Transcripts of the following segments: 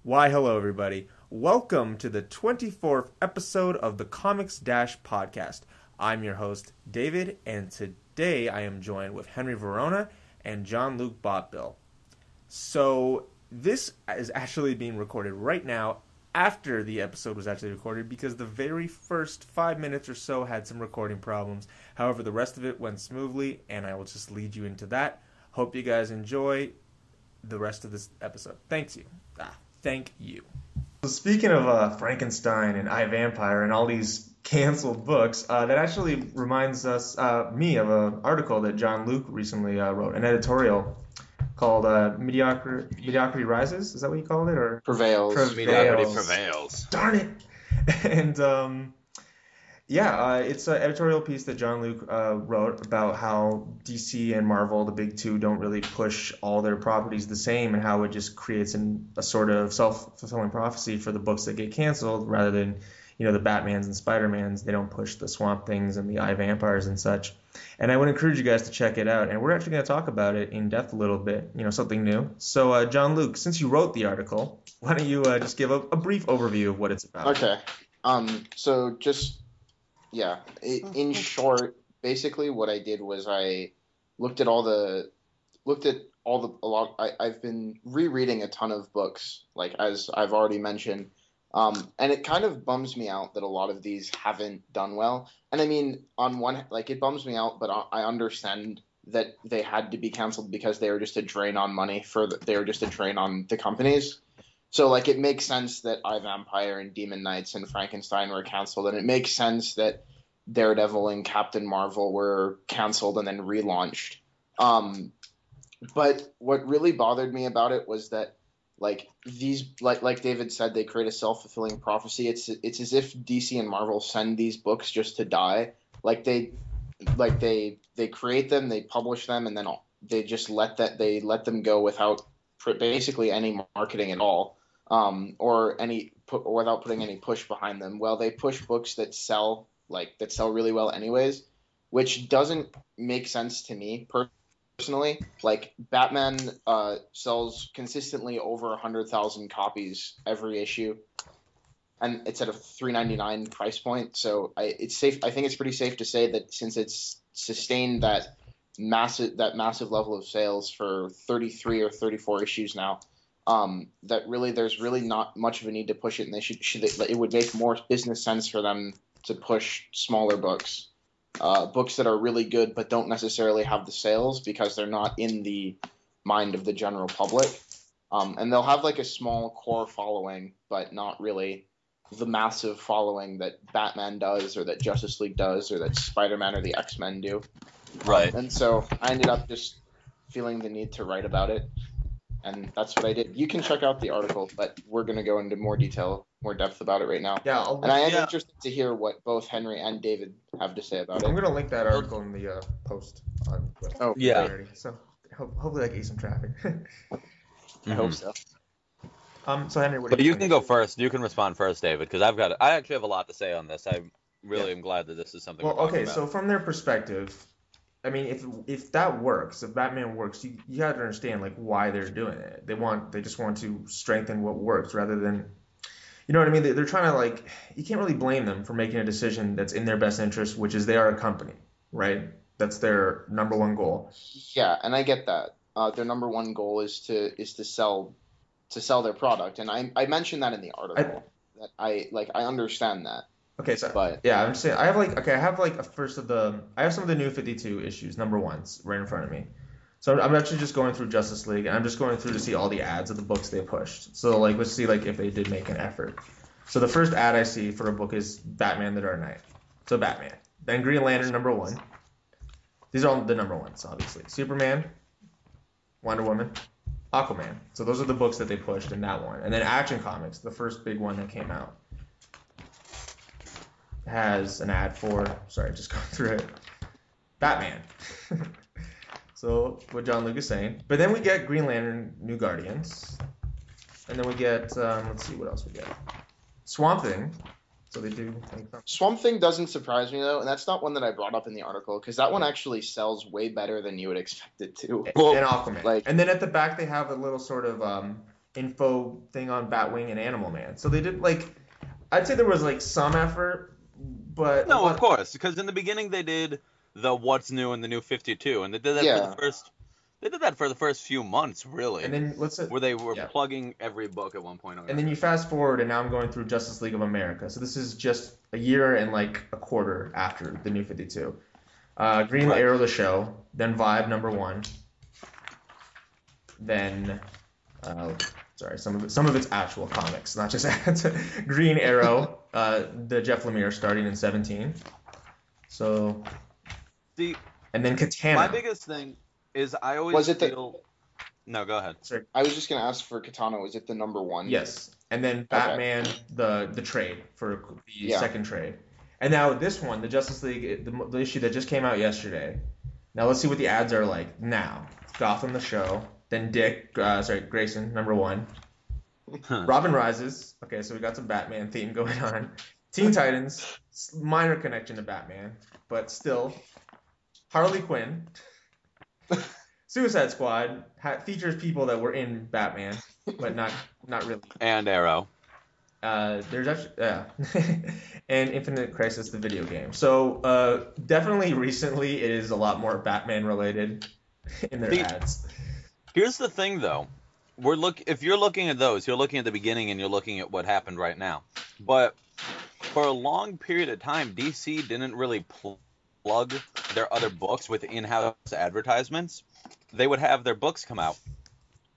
Why, hello, everybody. Welcome to the 24th episode of the Comics Dash podcast. I'm your host, David, and today I am joined with Henry Verona and Jean-Luc Botbyl. So, this is actually being recorded right now after the episode was actually recorded because the very first 5 minutes or so had some recording problems. However, the rest of it went smoothly, and I will just lead you into that. Hope you guys enjoy the rest of this episode. Thank you. So speaking of Frankenstein and I, Vampire and all these canceled books, that actually reminds me of an article that Jean-Luc recently wrote, an editorial called Mediocrity Rises. Is that what you called it? Or Prevails. Mediocrity Prevails. Darn it! And it's an editorial piece that Jean-Luc wrote about how DC and Marvel, the big two, don't really push all their properties the same, and how it just creates a sort of self-fulfilling prophecy for the books that get canceled, rather than, the Batmans and Spider-Mans. They don't push the Swamp Things and the I, Vampires and such. And I would encourage you guys to check it out. And we're actually going to talk about it in depth a little bit, something new. So, Jean-Luc, since you wrote the article, why don't you just give a brief overview of what it's about? Okay. In short, basically what I did was I I've been rereading a ton of books, like, as I've already mentioned. And it kind of bums me out that a lot of these haven't done well. And I mean, it bums me out, but I understand that they had to be canceled because they were just a drain on money they were just a drain on the companies. So, it makes sense that I, Vampire and Demon Knights and Frankenstein were canceled, and it makes sense that Daredevil and Captain Marvel were canceled and then relaunched. But what really bothered me about it was that, these, like David said, they create a self-fulfilling prophecy. It's as if DC and Marvel send these books just to die. They create them, they publish them, and then they just let them go without basically any marketing at all, or without putting any push behind them. Well, they push books that sell really well anyways, which doesn't make sense to me personally. Batman sells consistently over 100,000 copies every issue, and it's at a $3.99 price point. So I think it's pretty safe to say that since it's sustained that massive level of sales for 33 or 34 issues now, that really there's really not much of a need to push it, and it would make more business sense for them to push smaller books that are really good but don't necessarily have the sales because they're not in the mind of the general public. And they'll have a small core following, but not really the massive following that Batman does, or that Justice League does, or that Spider-Man or the X-Men do. Right. And so I ended up just feeling the need to write about it, and that's what I did. You can check out the article, but we're going to go into more depth about it right now. Yeah, and I am interested to hear what both Henry and David have to say about it. I'm going to link that article in the post on Clarity. So hopefully that gets some traffic. I hope so. So Henry, what do But you you think? can go first. You can respond first, David, because I actually have a lot to say on this. I really am glad that this is something we're talking about. So from their perspective, I mean, if that works, if Batman works, you got to understand why they're doing it. They just want to strengthen what works rather than, you know what I mean? They're trying to you can't really blame them for making a decision that's in their best interest, which is they are a company, right? That's their number one goal. Yeah, and I get that. Their number one goal is to sell their product, and I mentioned that in the article. I understand that. Okay, so but I'm just saying I have some of the new 52 issues, number ones, right in front of me. So I'm actually just going through Justice League, and I'm just going through to see all the ads of the books they pushed. So let's see if they did make an effort. So the first ad I see for a book is Batman: The Dark Knight. So Batman, then Green Lantern number one. These are all the number ones, obviously. Superman, Wonder Woman, Aquaman. So those are the books that they pushed in that one. And then Action Comics, the first big one that came out, has an ad for, just going through it, Batman. So what Jean-Luc is saying. But then we get Green Lantern, New Guardians. And then we get, let's see what else we get. Swamp Thing. So they do. Swamp Thing doesn't surprise me, though, and that's not one that I brought up in the article, because that one actually sells way better than you would expect it to. And Aquaman. And then at the back they have a little sort of info thing on Batwing and Animal Man. So they did like, I'd say there was like some effort, but a No, of lot. course, because in the beginning they did the what's new in the new 52, and they did that for the Yeah. first. They did that for the first few months, And really, then where they were yeah. plugging every book at one point or And then another. you fast forward, and now I'm going through Justice League of America. So this is just a year and like a quarter after the New 52. Green Right. Arrow the show, then Vibe #1, then sorry, some of its actual comics, not just ads. Green Arrow, the Jeff Lemire starting in 17. So See, and then Katana. my biggest thing is I always Was it the- feel. No, go ahead. Sorry. I was just gonna ask for Katana. Was it the #1? Yes, and then Batman, the trade for the Yeah. second trade, and now this one, the Justice League, the issue that just came out yesterday. Now let's see what the ads are like now. Gotham the show, then Grayson #1. Robin Rises. Okay, so we got some Batman theme going on. Teen Titans, minor connection to Batman, but still. Harley Quinn. Suicide Squad features people that were in Batman, but not really. And Arrow. There's actually and Infinite Crisis, the video game. So definitely recently it is a lot more Batman related in their ads. Here's the thing, though. If you're looking at those, you're looking at the beginning and you're looking at what happened right now. But for a long period of time, DC didn't really plug their other books with in-house advertisements. They would have their books come out,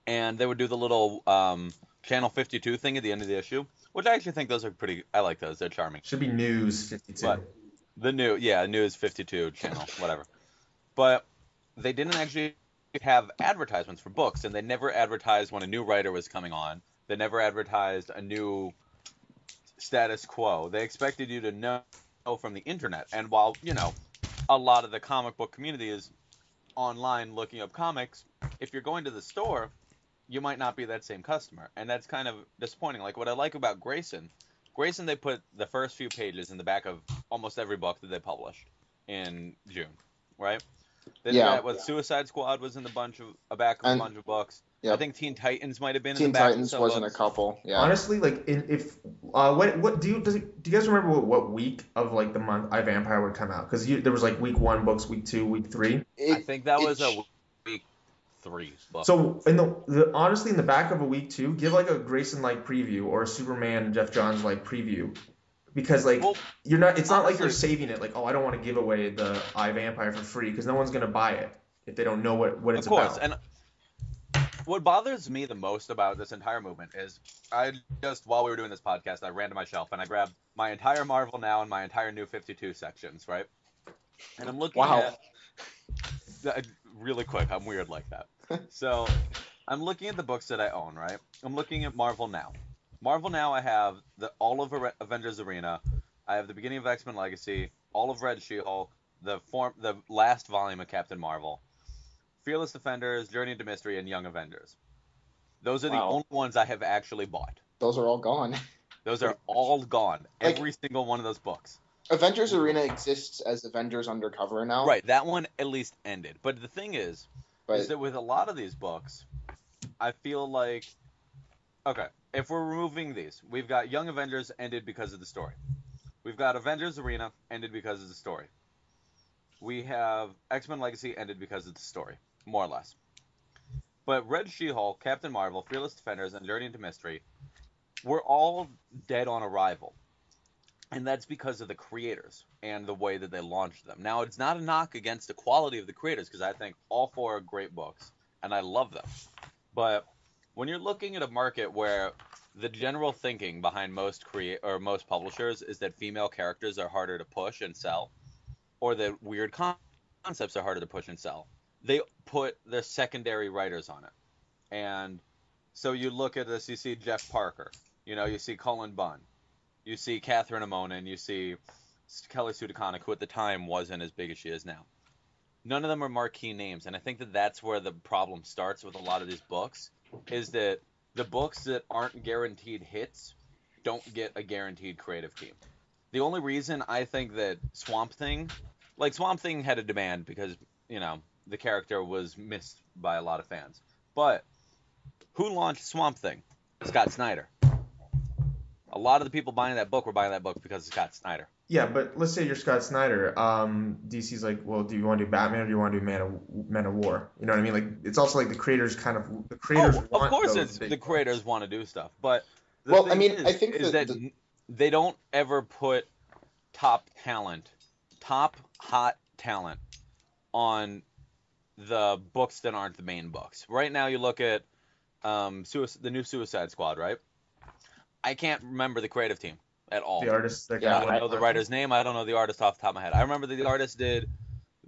and they would do the little Channel 52 thing at the end of the issue, which I actually think those are pretty. I like those; they're charming. Should be News 52. But the News 52 channel, whatever. But they didn't actually have advertisements for books, and they never advertised when a new writer was coming on. They never advertised a new status quo. They expected you to know from the internet, and while a lot of the comic book community is online looking up comics, if you're going to the store, you might not be that same customer, and that's kind of disappointing. Like what I like about Grayson, they put the first few pages in the back of almost every book that they published in June, right? They did that with Suicide Squad was in the bunch of a bunch of books. Yep. I think Teen Titans might have been in the back. Teen Titans was in a couple. Yeah. Honestly, like what do you guys remember what week of like the month iVampire would come out? Because there was like week 1 books, week 2, week 3. I think that was a week 3 book. So in honestly in the back of a week 2, give like a Grayson like preview or a Superman Jeff Johns like preview. Because like you're not, it's not like you're saving it. Like, oh, I don't want to give away the iVampire for free because no one's gonna buy it if they don't know what it's about. Of course, and what bothers me the most about this entire movement is while we were doing this podcast, I ran to my shelf and I grabbed my entire Marvel Now and my entire New 52 sections, right? And I'm looking at really quick. I'm weird like that. So I'm looking at the books that I own, right? I'm looking at Marvel Now. Marvel Now, I have all of Avengers Arena. I have the beginning of X-Men Legacy, all of Red She-Hulk, the last volume of Captain Marvel, Fearless Defenders, Journey into Mystery, and Young Avengers. Those are the only ones I have actually bought. Those are all gone. Those are all gone. Every single one of those books. Avengers Arena exists as Avengers Undercover now. Right, that one at least ended. But the thing is that with a lot of these books, I feel like, okay, if we're removing these, we've got Young Avengers ended because of the story. We've got Avengers Arena ended because of the story. We have X-Men Legacy ended because of the story, more or less. But Red She-Hulk, Captain Marvel, Fearless Defenders, and Journey into Mystery were all dead on arrival. And that's because of the creators and the way that they launched them. Now, it's not a knock against the quality of the creators, because I think all 4 are great books, and I love them. But when you're looking at a market where the general thinking behind most publishers is that female characters are harder to push and sell, or that weird concepts are harder to push and sell, they put their secondary writers on it. And so you look at this, you see Jeff Parker, you see Cullen Bunn, you see Catherine Amon, and you see Kelly Sue DeConnick, who at the time wasn't as big as she is now. None of them are marquee names, and I think that that's where the problem starts with a lot of these books, is that the books that aren't guaranteed hits don't get a guaranteed creative team. The only reason I think that Swamp Thing had a demand because, the character was missed by a lot of fans. But who launched Swamp Thing? Scott Snyder. A lot of the people buying that book were buying that book because of Scott Snyder. Yeah, but let's say you're Scott Snyder. DC's like, well, do you want to do Batman or do you want to do Man of War? You know what I mean? Like, it's also like the creators want of course, the creators want to do stuff, but I think that they don't ever put top hot talent on the books that aren't the main books. Right now, you look at the new Suicide Squad, right? I can't remember the creative team at all. The artist. I don't know the writer's name. I don't know the artist off the top of my head. I remember that the artist did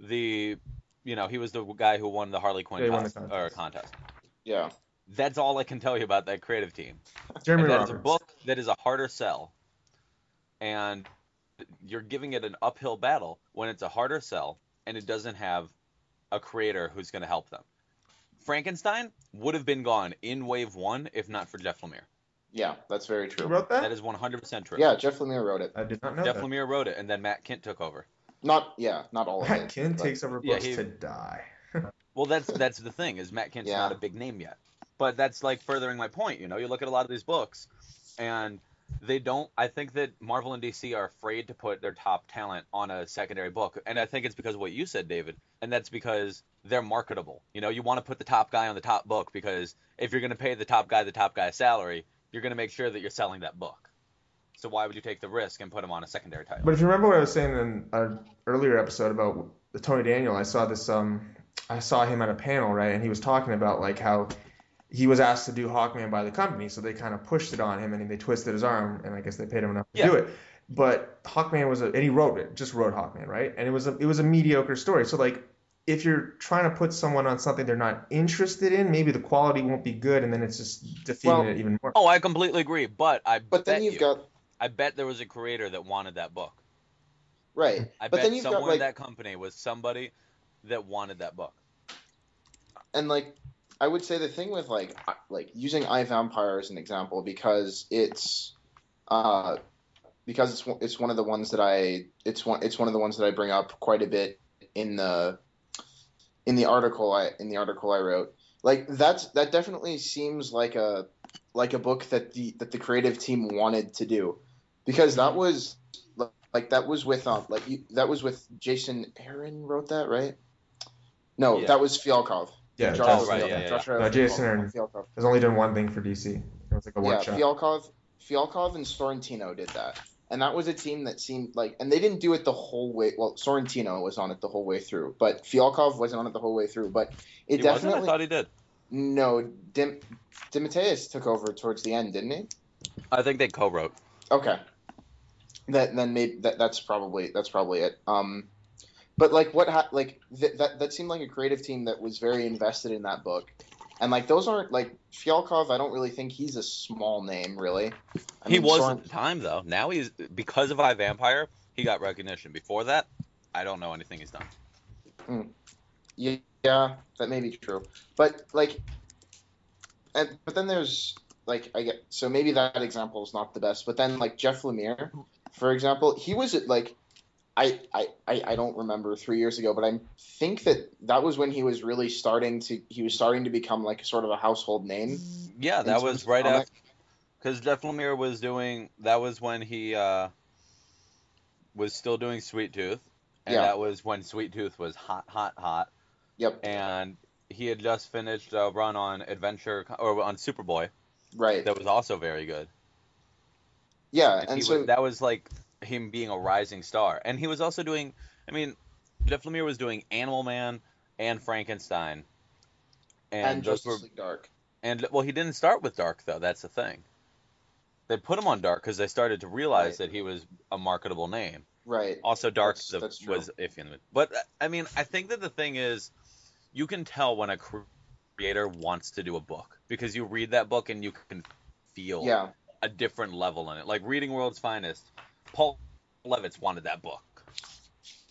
he was the guy who won the Harley Quinn contest. Yeah. That's all I can tell you about that creative team. Jeremy Roberts. That is a book that is a harder sell, and you're giving it an uphill battle when it's a harder sell and it doesn't have a creator who's going to help them. Frankenstein would have been gone in Wave 1 if not for Jeff Lemire. Yeah, that's very true. Who wrote that? That is 100% true. Yeah, Jeff Lemire wrote it. I did not know Jeff that. Lemire wrote it, and then Matt Kindt took over. Not all of it. Matt Kindt takes over books to die. Well, that's the thing, is Matt Kindt's not a big name yet. But that's like furthering my point, you look at a lot of these books, and they don't. I think that Marvel and DC are afraid to put their top talent on a secondary book, and I think it's because of what you said, David, and that's because they're marketable. You want to put the top guy on the top book, because if you're going to pay the top guy salary, you're going to make sure that you're selling that book. So why would you take the risk and put him on a secondary title? But if you remember what I was saying in an earlier episode about the Tony Daniel, I saw him at a panel, right, and he was talking about like how he was asked to do Hawkman by the company, so they kind of pushed it on him, and they twisted his arm, and I guess they paid him enough to do it. But Hawkman and he wrote Hawkman, right? And it was a mediocre story. So like, if you're trying to put someone on something they're not interested in, maybe the quality won't be good, and then it's just defeating it even more. Oh, I completely agree. But I bet there was a creator that wanted that book. Right. I bet somewhere in that company was somebody that wanted that book. And like, I would say the thing with like using iVampire as an example, because it's one of the ones that I bring up quite a bit in the article I wrote. Like that definitely seems like a book that the creative team wanted to do, because that was with Jason Aaron wrote that, right? No, that was Fialkov. Yeah, Jason Aaron has only done one thing for DC. It was like a one shot. Fialkov and Sorrentino did that. And that was a team that seemed like, and they didn't do it the whole way. Well, Sorrentino was on it the whole way through, but Fialkov wasn't on it the whole way through. But he definitely. I thought he did. No, DeMatteis took over towards the end, didn't he? I think they co-wrote. Okay. That's probably it. But like that seemed like a creative team that was very invested in that book. And like, those aren't like Fialkov. I don't really think he's a small name, really. He was at the time, though. Now he's, because of iVampire, he got recognition. Before that, I don't know anything he's done. Yeah, that may be true. But like, but then there's like, so maybe that example is not the best. But then like Jeff Lemire, for example, he was at like, I don't remember 3 years ago, but I think that was when he was really starting to become like sort of a household name. Yeah, that was right after, because Jeff Lemire that was when he was still doing Sweet Tooth, and that was when Sweet Tooth was hot. Yep. And he had just finished a run on on Superboy. Right. That was also very good. Yeah, and so that was like him being a rising star. And he was also doing, Jeff Lemire was doing Animal Man and Frankenstein. And those were Dark. And well, he didn't start with Dark, though. That's the thing. They put him on Dark because they started to realize that he was a marketable name. Right. Also, Dark was iffy. But I think that the thing is, you can tell when a creator wants to do a book, because you read that book and you can feel a different level in it. Like reading World's Finest, Paul Levitz wanted that book,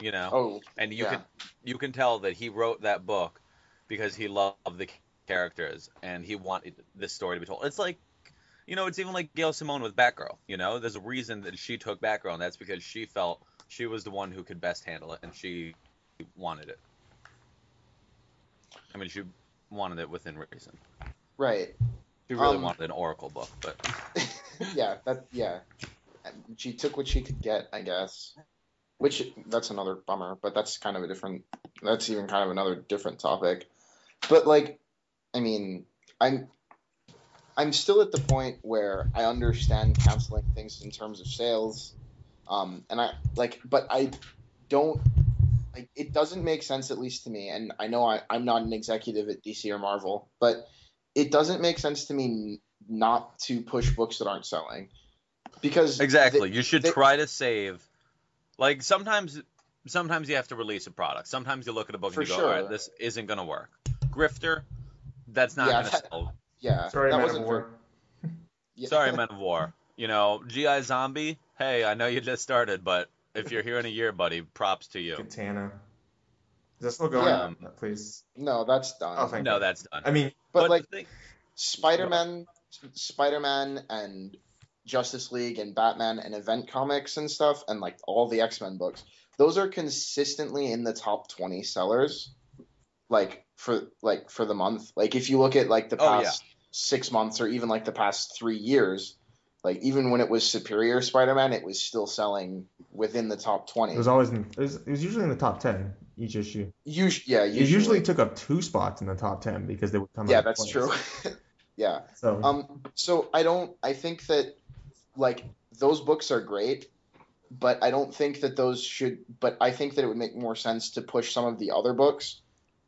and you can tell that he wrote that book because he loved the characters and he wanted this story to be told. It's like, it's even like Gail Simone with Batgirl. There's a reason that she took Batgirl, and that's because she felt she was the one who could best handle it, and she wanted it. She wanted it within reason. Right. She really wanted an Oracle book, but yeah. She took what she could get, I guess. Which that's another bummer, but that's even kind of another different topic. But like, I mean, I'm still at the point where I understand canceling things in terms of sales, and but I don't. Like, it doesn't make sense, at least to me, and I know I'm not an executive at DC or Marvel, but it doesn't make sense to me not to push books that aren't selling. Because exactly, you should try to save. Like, sometimes you have to release a product. Sometimes you look at a book and you go, all right, this isn't going to work. Grifter, that's not going to sell. Yeah, sorry, that wasn't War. Sorry, Men of War. You know, G.I. Zombie, hey, I know you just started, but if you're here in a year, buddy, props to you. Katana. Is that still going? Yeah. Please. No, that's done. Oh, thank God. That's done. I mean, but like, Spider-Man and Justice League and Batman and event comics and stuff, and like all the X-Men books, those are consistently in the top 20 sellers, like for the month. Like, if you look at like the past 6 months or even like the past 3 years, like even when it was Superior Spider-Man, it was still selling within the top 20. It was always it was usually in the top 10 each issue. Usually. It usually took up 2 spots in the top 10 because they would come. Yeah, that's true. Yeah. So I think that like those books are great, but I don't think that those should. But I think that it would make more sense to push some of the other books,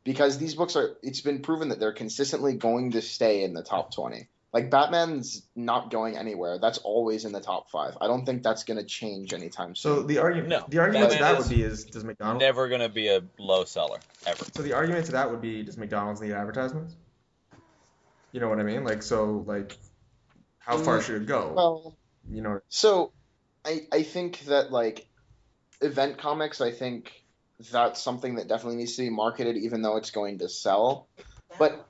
because these books it's been proven that they're consistently going to stay in the top 20. Like, Batman's not going anywhere. That's always in the top 5. I don't think that's going to change anytime soon. So the argument to that would be does McDonald's never going to be a low seller ever. So the argument to that would be, does McDonald's need advertisements? You know what I mean? Like, so like, how far should it go? Well, you know. So I think that like event comics, I think that's something that definitely needs to be marketed, even though it's going to sell. But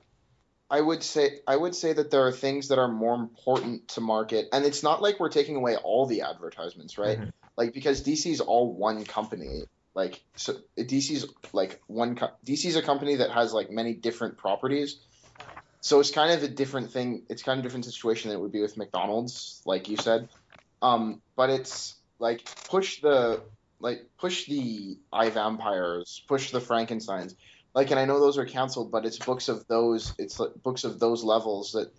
I would say that there are things that are more important to market, and it's not like we're taking away all the advertisements, right? Mm-hmm. Like, because DC's all one company. Like, so DC's like DC's a company that has like many different properties. So it's kind of a different thing. It's kind of a different situation than it would be with McDonald's, like you said. But it's like push the iVampires, push the Frankensteins. Like, and I know those are canceled, but it's books of those levels that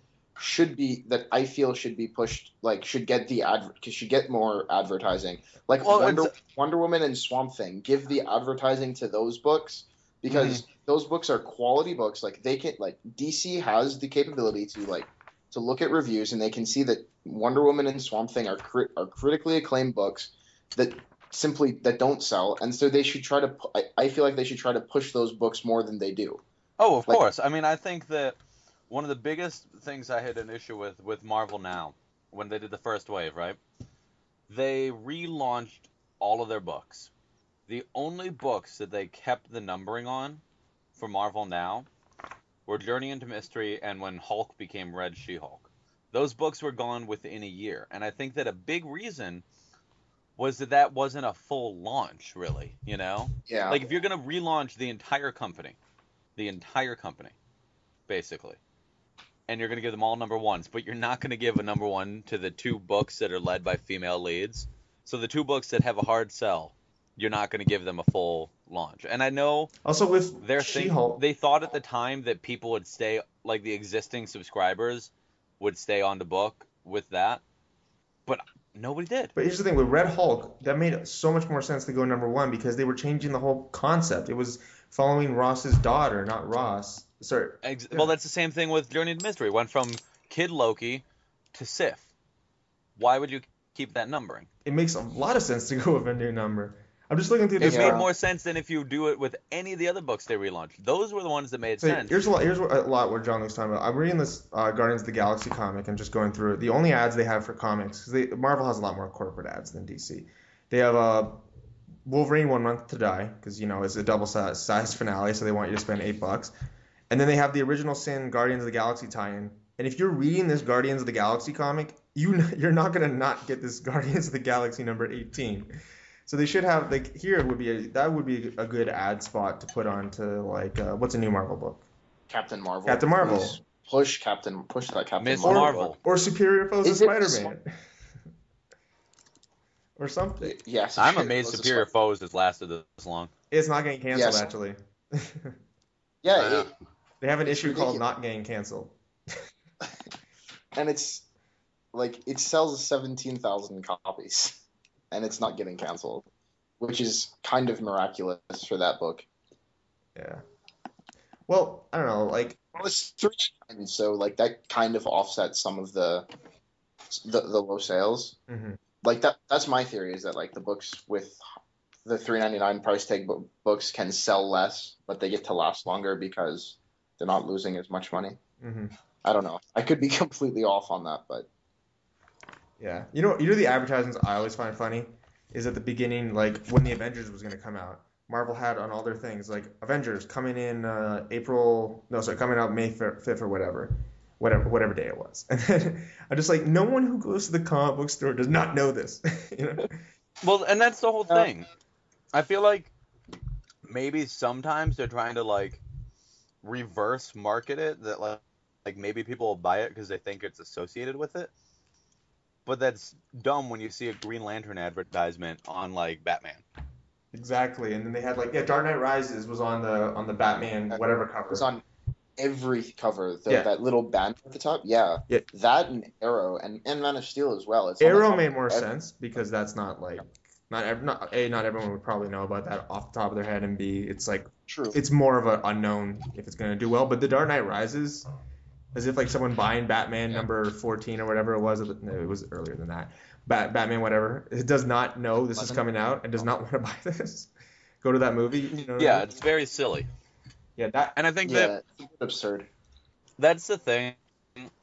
I feel should be pushed, like should get more advertising. Like, Wonder Woman and Swamp Thing, give the advertising to those books, because those books are quality books. Like, they can, like, DC has the capability to look at reviews, and they can see that Wonder Woman and Swamp Thing are critically acclaimed books that don't sell, and so they should try to. I feel like they should try to push those books more than they do. Oh, of course. I mean, I think that one of the biggest things I had an issue with Marvel Now, when they did the first wave, right? They relaunched all of their books. The only books that they kept the numbering on for Marvel Now were Journey into Mystery and when Hulk became Red She-Hulk. Those books were gone within a year, and I think that a big reason was that wasn't a full launch, really, you know? Yeah. Like, if you're going to relaunch the entire company, basically, and you're going to give them all number ones, but you're not going to give a number one to the 2 books that are led by female leads. So the 2 books that have a hard sell, you're not going to give them a full launch. And I know also with She-Hulk, they thought at the time that people would stay, like the existing subscribers would stay on the book with that, but nobody did. But here's the thing, with Red Hulk, that made so much more sense to go number 1, because they were changing the whole concept. It was following Ross's daughter, not Ross. Sorry. Well, that's the same thing with Journey to Mystery. It went from Kid Loki to Sif. Why would you keep that numbering? It makes a lot of sense to go with a new number. I'm just looking through this. It made more sense than if you do it with any of the other books they relaunched. Those were the ones that made sense. Here's a lot what Jean-Luc's talking about. I'm reading this Guardians of the Galaxy comic and just going through it. The only ads they have for comics, because Marvel has a lot more corporate ads than DC. They have Wolverine 1 Month to Die, because, you know, it's a double size finale, so they want you to spend $8. And then they have the Original Sin Guardians of the Galaxy tie-in. And if you're reading this Guardians of the Galaxy comic, you're not going to not get this Guardians of the Galaxy number 18. So they should have, like, here would be a good ad spot to put on to, like, what's a new Marvel book? Captain Marvel. Captain Marvel. push that Captain Miss Marvel. Marvel. Or Superior Foes of Spider-Man. Or something. Yeah, I'm amazed Superior Foes has lasted this long. It's not getting canceled, actually. Yeah, they have an issue ridiculous. called Not Getting Canceled. And it's like it sells 17,000 copies, and it's not getting canceled, which is kind of miraculous for that book. Yeah. Well, I don't know, like, well, it's $3.99, so like that kind of offsets some of the low sales. Mm-hmm. Like that's my theory, is that like the books with the $3.99 price tag books can sell less, but they get to last longer because they're not losing as much money. Mm-hmm. I don't know. I could be completely off on that, but yeah. You know the advertisements I always find funny is at the beginning, like when the Avengers was going to come out, Marvel had on all their things like Avengers coming in coming out May 5th or whatever day it was. And then I'm just like, no one who goes to the comic book store does not know this. You know? Well, and that's the whole thing. I feel like maybe sometimes they're trying to like reverse market it, that like maybe people will buy it because they think it's associated with it. But that's dumb when you see a Green Lantern advertisement on like Batman. Exactly. And then they had like Dark Knight Rises was on the Batman whatever cover. It was on every cover. That little band at the top. Yeah. That and Arrow and Man of Steel as well. It's Arrow made more sense because that's not like not everyone would probably know about that off the top of their head, and B, it's like true. It's more of an unknown if it's going to do well. But the Dark Knight Rises, as if like someone buying Batman number 14 or whatever it was earlier than that. Batman whatever, it does not know this is coming out and does not want to buy this. Go to that movie. You know yeah, it's very silly. Yeah, and I think that it's absurd. That's the thing,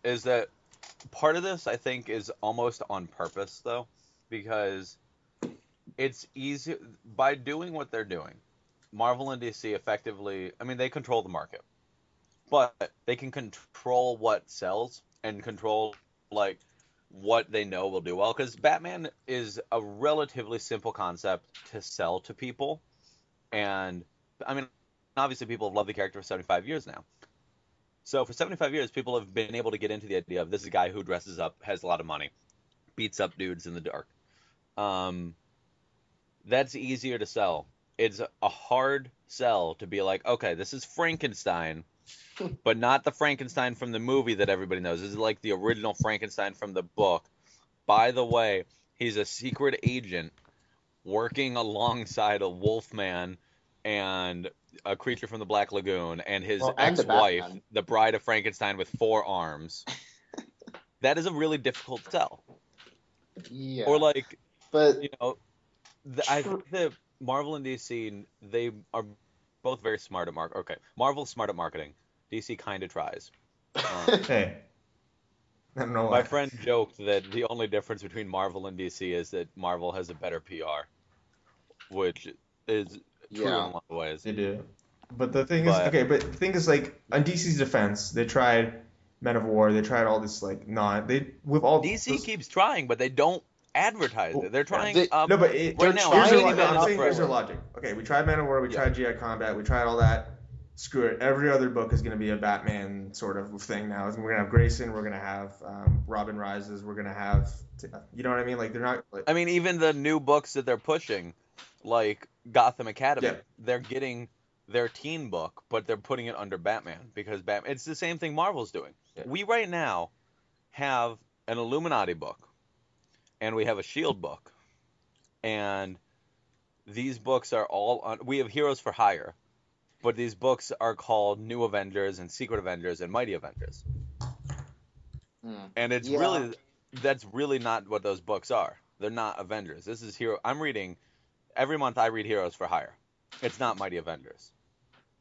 is that part of this I think is almost on purpose though, because it's easy by doing what they're doing. Marvel and DC effectively, I mean, they control the market, but they can control what sells and control like what they know will do well, because Batman is a relatively simple concept to sell to people, and I mean, obviously people have loved the character for 75 years now. So for 75 years, people have been able to get into the idea of this is a guy who dresses up, has a lot of money, beats up dudes in the dark. That's easier to sell. It's a hard sell to be like, okay, this is Frankenstein, but not the Frankenstein from the movie that everybody knows. This is like the original Frankenstein from the book. By the way, he's a secret agent working alongside a Wolfman and a creature from the Black Lagoon and his ex-wife, the Bride of Frankenstein with 4 arms. That is a really difficult sell. Yeah. Or like, but you know, I think that Marvel and DC, they are both very smart at marketing. Okay, Marvel's smart at marketing. DC kind of tries. Hey. I don't know why. My friend joked that the only difference between Marvel and DC is that Marvel has a better PR, which is true in a lot of ways. They do. But the thing is, like, on DC's defense, they tried Men of War, they tried all this, like, DC keeps trying, but they don't advertise it. They're trying. Here's their logic. Okay, we tried Man of War, we tried GI Combat, we tried all that. Screw it. Every other book is going to be a Batman sort of thing now. We're going to have Grayson, we're going to have Robin Rises, we're going to have, you know what I mean? Like, they're not. Like, I mean, even the new books that they're pushing, like Gotham Academy, they're getting their teen book, but they're putting it under Batman because Batman. It's the same thing Marvel's doing. Yeah. We right now have an Illuminati book, and we have a Shield book, and these books are all we have Heroes for Hire, but these books are called New Avengers and Secret Avengers and Mighty Avengers, and it's that's really not what those books are. They're not Avengers. This is I'm reading every month. I read Heroes for Hire. It's not Mighty Avengers,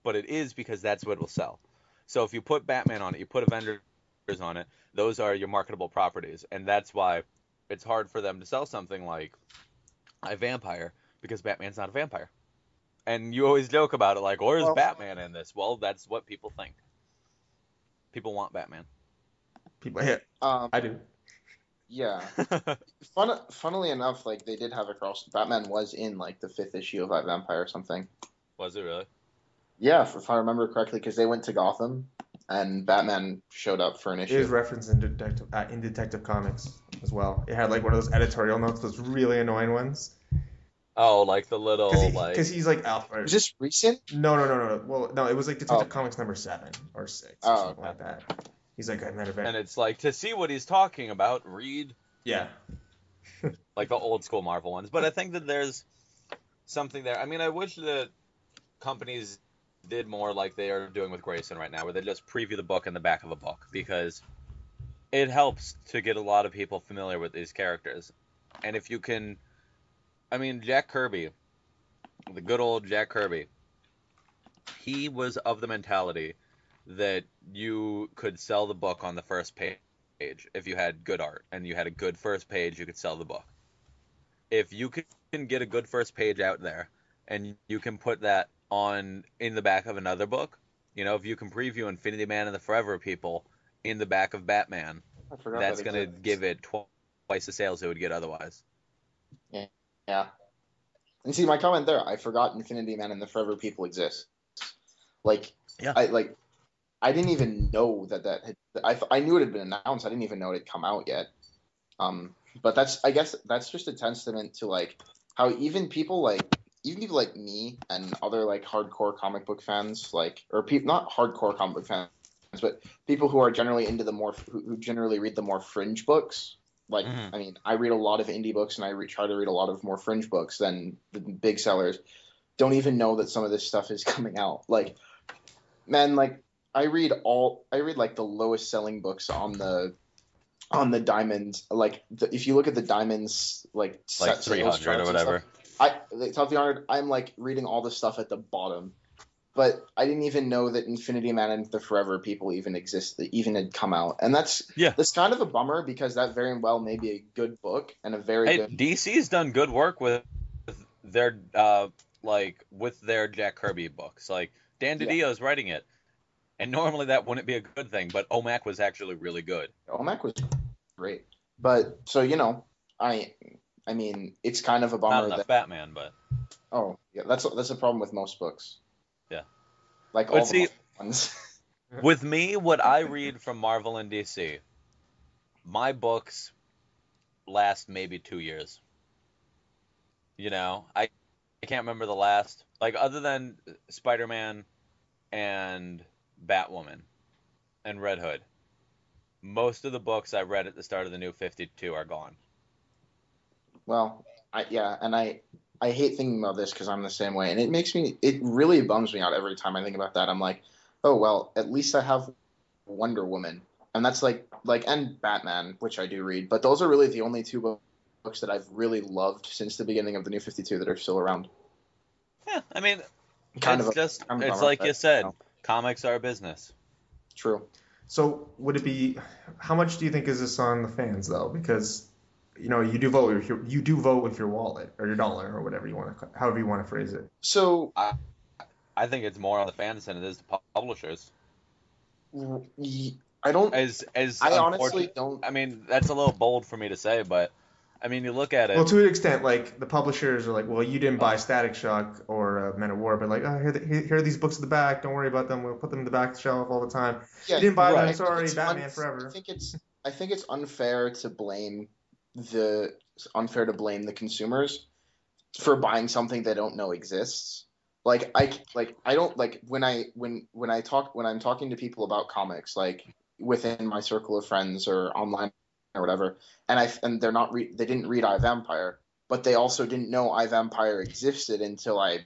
but it is because that's what will sell. So if you put Batman on it, you put Avengers on it, those are your marketable properties, and that's why it's hard for them to sell something like a vampire, because Batman's not a vampire. And you always joke about it, like, where's Batman in this? Well, that's what people think. People want Batman. I do. Yeah. Funnily enough, like, they did have a cross. Batman was in, like, the 5th issue of iVampire or something. Was it really? Yeah, if I remember correctly, because they went to Gotham, and Batman showed up for an It issue. is referenced in Detective Comics as well. It had like one of those editorial notes, those really annoying ones. Oh, like the little because he's like Alfred. Was this recent? No. Well, no, it was like Detective Comics number 7 or 6 or something like that. He's like, I met a and it's like, to see what he's talking about, read. Yeah. Like the old school Marvel ones. But I think that there's something there. I mean, I wish that companies did more like they are doing with Grayson right now, where they just preview the book in the back of a book, because it helps to get a lot of people familiar with these characters. And if you can, I mean, Jack Kirby, the good old Jack Kirby, he was of the mentality that you could sell the book on the first page. If you had good art and you had a good first page, you could sell the book. If you can get a good first page out there and you can put that on in the back of another book, you know, if you can preview Infinity Man and the Forever People in the back of Batman, that's going to give it twice the sales it would get otherwise. Yeah. And see, my comment there, I forgot Infinity Man and the Forever People exist. Like, yeah. I didn't even know that had. I knew it had been announced. I didn't even know it had come out yet. But I guess that's just a testament to like how even people like me and other like hardcore comic book fans, like, or not hardcore comic book fans, but people who are generally into who generally read the more fringe books. Like, I mean, I read a lot of indie books and I try to read a lot of more fringe books than the big sellers. Don't even know that some of this stuff is coming out. Like, man, like. I read like the lowest selling books on the Diamonds. Like if you look at the Diamonds like 300 or whatever. Top 300. I'm like reading all the stuff at the bottom, but I didn't even know that Infinity Man and the Forever People even exist. That even had come out, and that's kind of a bummer because that very well may be a good book and a very good. DC's done good work with their with their Jack Kirby books. Like Dan DiDio's writing it. And normally that wouldn't be a good thing, but OMAC was actually really good. OMAC was great. But, so, you know, I mean, it's kind of a bummer. Not enough Batman, but... Oh, yeah, that's a problem with most books. Yeah. Like, all the ones. With me, what I read from Marvel and DC, my books last maybe 2 years. You know, I can't remember the last... Like, other than Spider-Man and... Batwoman and Red Hood. Most of the books I read at the start of the New 52 are gone. Well, I hate thinking about this because I'm the same way, and it really bums me out every time I think about that. I'm like, oh well, at least I have Wonder Woman, and that's like and Batman, which I do read, but those are really the only two books that I've really loved since the beginning of the New 52 that are still around. Yeah, I mean, it's like you said. Comics are a business. True. So would it be? How much do you think is this on the fans though? Because you know you do vote with your wallet or your dollar or whatever however you want to phrase it. So I think it's more on the fans than it is the publishers. I don't. I honestly don't. I mean, that's a little bold for me to say, but. I mean, you look at it. Well, to an extent, like the publishers are like, well, you didn't buy Static Shock or Men of War, but like, oh, here are these books at the back. Don't worry about them. We'll put them in the back of the shelf all the time. Yeah, you didn't buy them. Sorry, Batman Forever. I think it's unfair to blame the consumers for buying something they don't know exists. Like I don't like when I'm talking to people about comics, like within my circle of friends or online or whatever, and they're not they didn't read I Vampire, but they also didn't know I Vampire existed until I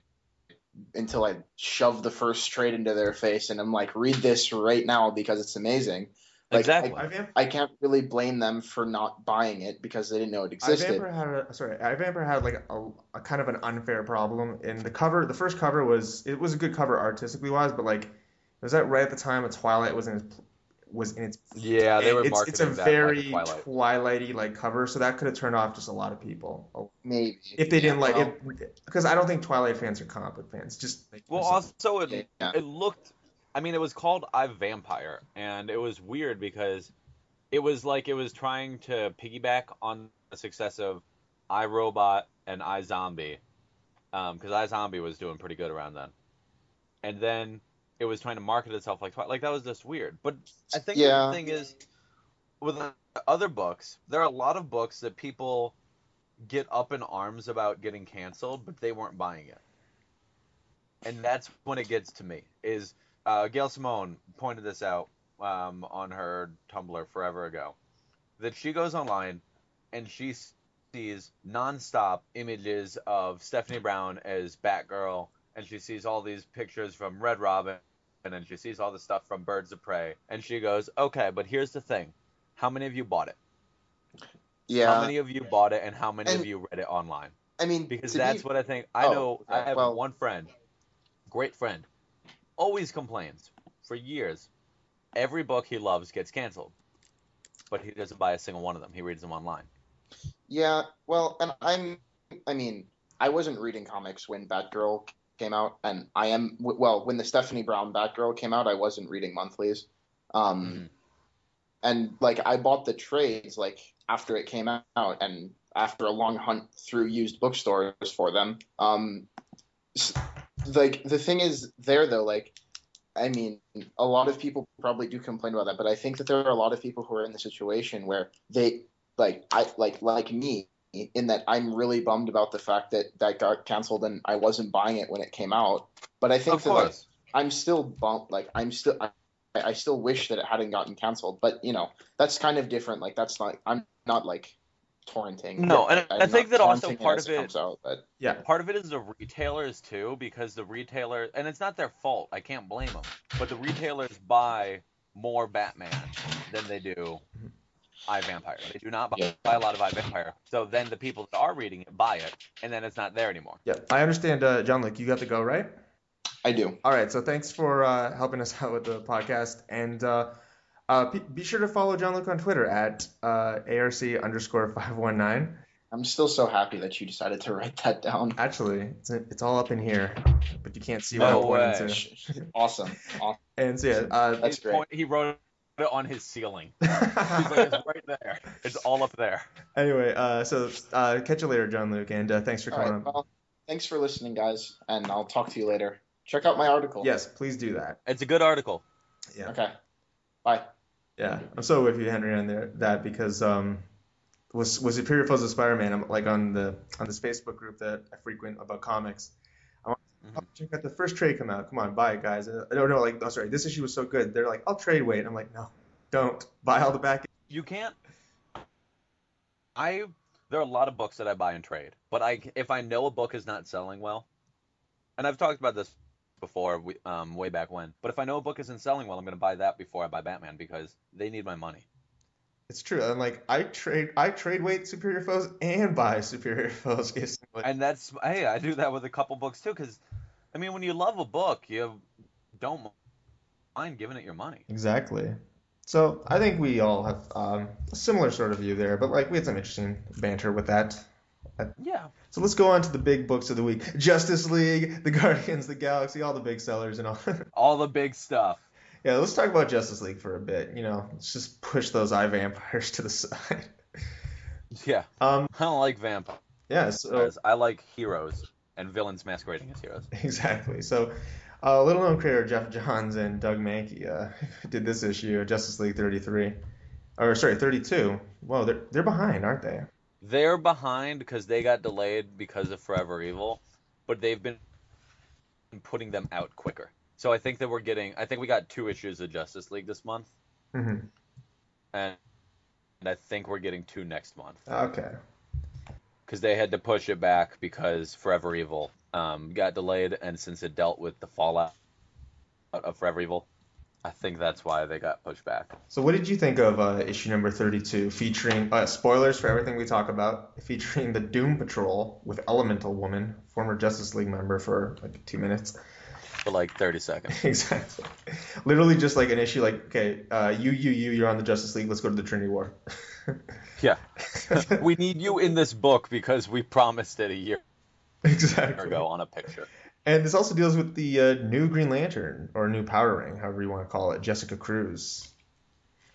shoved the first trade into their face and I'm like, read this right now because it's amazing. Like, exactly. I can't really blame them for not buying it because they didn't know it existed. I Vampire had like a kind of an unfair problem in the cover. The first cover was a good cover artistically wise, but like was that right at the time of Twilight was in its they were marketing it's a very Twilighty like cover, so that could have turned off just a lot of people. Maybe if they didn't like it, because I don't think Twilight fans are comic book fans. Also it looked. I mean, it was called I Vampire, and it was weird because it was like it was trying to piggyback on the success of I, Robot and I, Zombie, because I, Zombie was doing pretty good around then. And then it was trying to market itself like that was just weird. But I think Yeah. the thing is, with other books, there are a lot of books that people get up in arms about getting canceled, but they weren't buying it. And that's when it gets to me. Is Gail Simone pointed this out on her Tumblr forever ago, that she goes online and she sees nonstop images of Stephanie Brown as Batgirl, and she sees all these pictures from Red Robin, and she sees all the stuff from Birds of Prey, and she goes, okay, but here's the thing. How many of you bought it? Yeah. How many of you bought it, and how many of you read it online? I mean, because that's what I think. I have well, one friend, great friend, always complains for years. Every book he loves gets canceled, but he doesn't buy a single one of them. He reads them online. Yeah, well, and I wasn't reading comics when Batgirl came out, and when the Stephanie Brown Batgirl came out, I wasn't reading monthlies. And like I bought the trades like after it came out, and after a long hunt through used bookstores for them. Like the thing is there though, like I mean, a lot of people probably do complain about that, but I think that there are a lot of people who are in the situation where they like me, in that I'm really bummed about the fact that got canceled and I wasn't buying it when it came out. But I think that like, I'm still bummed. Like I still wish that it hadn't gotten canceled. But you know, that's kind of different. Like that's not. I'm not like torrenting. No, and I think that also part of it. Yeah, part of it is the retailers too, because the retailer, and it's not their fault. I can't blame them, but the retailers buy more Batman than they do iVampire. They do not buy a lot of iVampire. So then the people that are reading it buy it, and then it's not there anymore. Yeah, I understand, Jean-Luc. You got to go, right? I do. All right, so thanks for helping us out with the podcast, and be sure to follow Jean-Luc on Twitter at ARC_519. I'm still so happy that you decided to write that down. Actually, it's all up in here, but you can't see what I'm pointing to. Awesome. And so that's great. He wrote it on his ceiling. He's like, it's right there. It's all up there. Anyway, so catch you later, Jean-Luc, and thanks for coming on. Well, thanks for listening, guys, and I'll talk to you later. Check out my article. Yes, please do that. It's a good article. Yeah. Okay. Bye. Yeah, I'm so with you, Henry, on that because was Superior Foes of Spider-Man. I'm like on this Facebook group that I frequent about comics. I want to check out the first trade come out. Come on, buy it, guys. Sorry, this issue was so good. They're like, I'll trade wait. I'm like, no, don't buy all the back. You can't. There are a lot of books that I buy and trade, but if I know a book is not selling well, and I've talked about this before, way back when, but if I know a book isn't selling well, I'm going to buy that before I buy Batman because they need my money. It's true. I'm like, I trade weight Superior Foes and buy Superior Foes. And I do that with a couple books too, because I mean, when you love a book, you don't mind giving it your money. Exactly. So I think we all have a similar sort of view there, but like we had some interesting banter with that. Yeah. So let's go on to the big books of the week. Justice League, the Guardians, the Galaxy, all the big sellers and all. All the big stuff. Yeah, let's talk about Justice League for a bit. You know, let's just push those iVampires to the side. Yeah. I don't like vampires. Yeah, so I like heroes and villains masquerading as heroes. Exactly. So, little known creator Geoff Johns and Doug Mahnke did this issue, Justice League 32. Whoa, they're behind, aren't they? They're behind because they got delayed because of Forever Evil, but they've been putting them out quicker. So I think we got 2 issues of Justice League this month. Mm-hmm. And I think we're getting 2 next month. Okay. Because they had to push it back because Forever Evil got delayed, and since it dealt with the fallout of Forever Evil, I think that's why they got pushed back. So what did you think of issue number 32, featuring, spoilers for everything we talk about, featuring the Doom Patrol with Elemental Woman, former Justice League member for like 2 minutes. For like 30 seconds. Exactly. Literally just like an issue like, okay, you're on the Justice League, let's go to the Trinity War. Yeah. We need you in this book because we promised it a year ago on a picture. And this also deals with the new Green Lantern, or new Power Ring, however you want to call it, Jessica Cruz.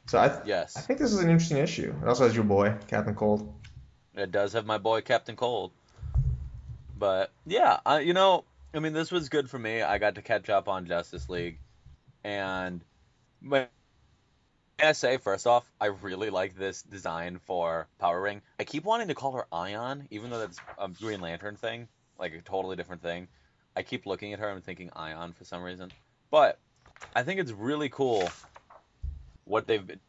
So I think this is an interesting issue. It also has your boy, Captain Cold. It does have my boy, Captain Cold. But, yeah, this was good for me. I got to catch up on Justice League. And may I say, first off, I really like this design for Power Ring. I keep wanting to call her Ion, even though that's a Green Lantern thing, like a totally different thing. I keep looking at her and thinking Ion for some reason. But I think it's really cool what they've been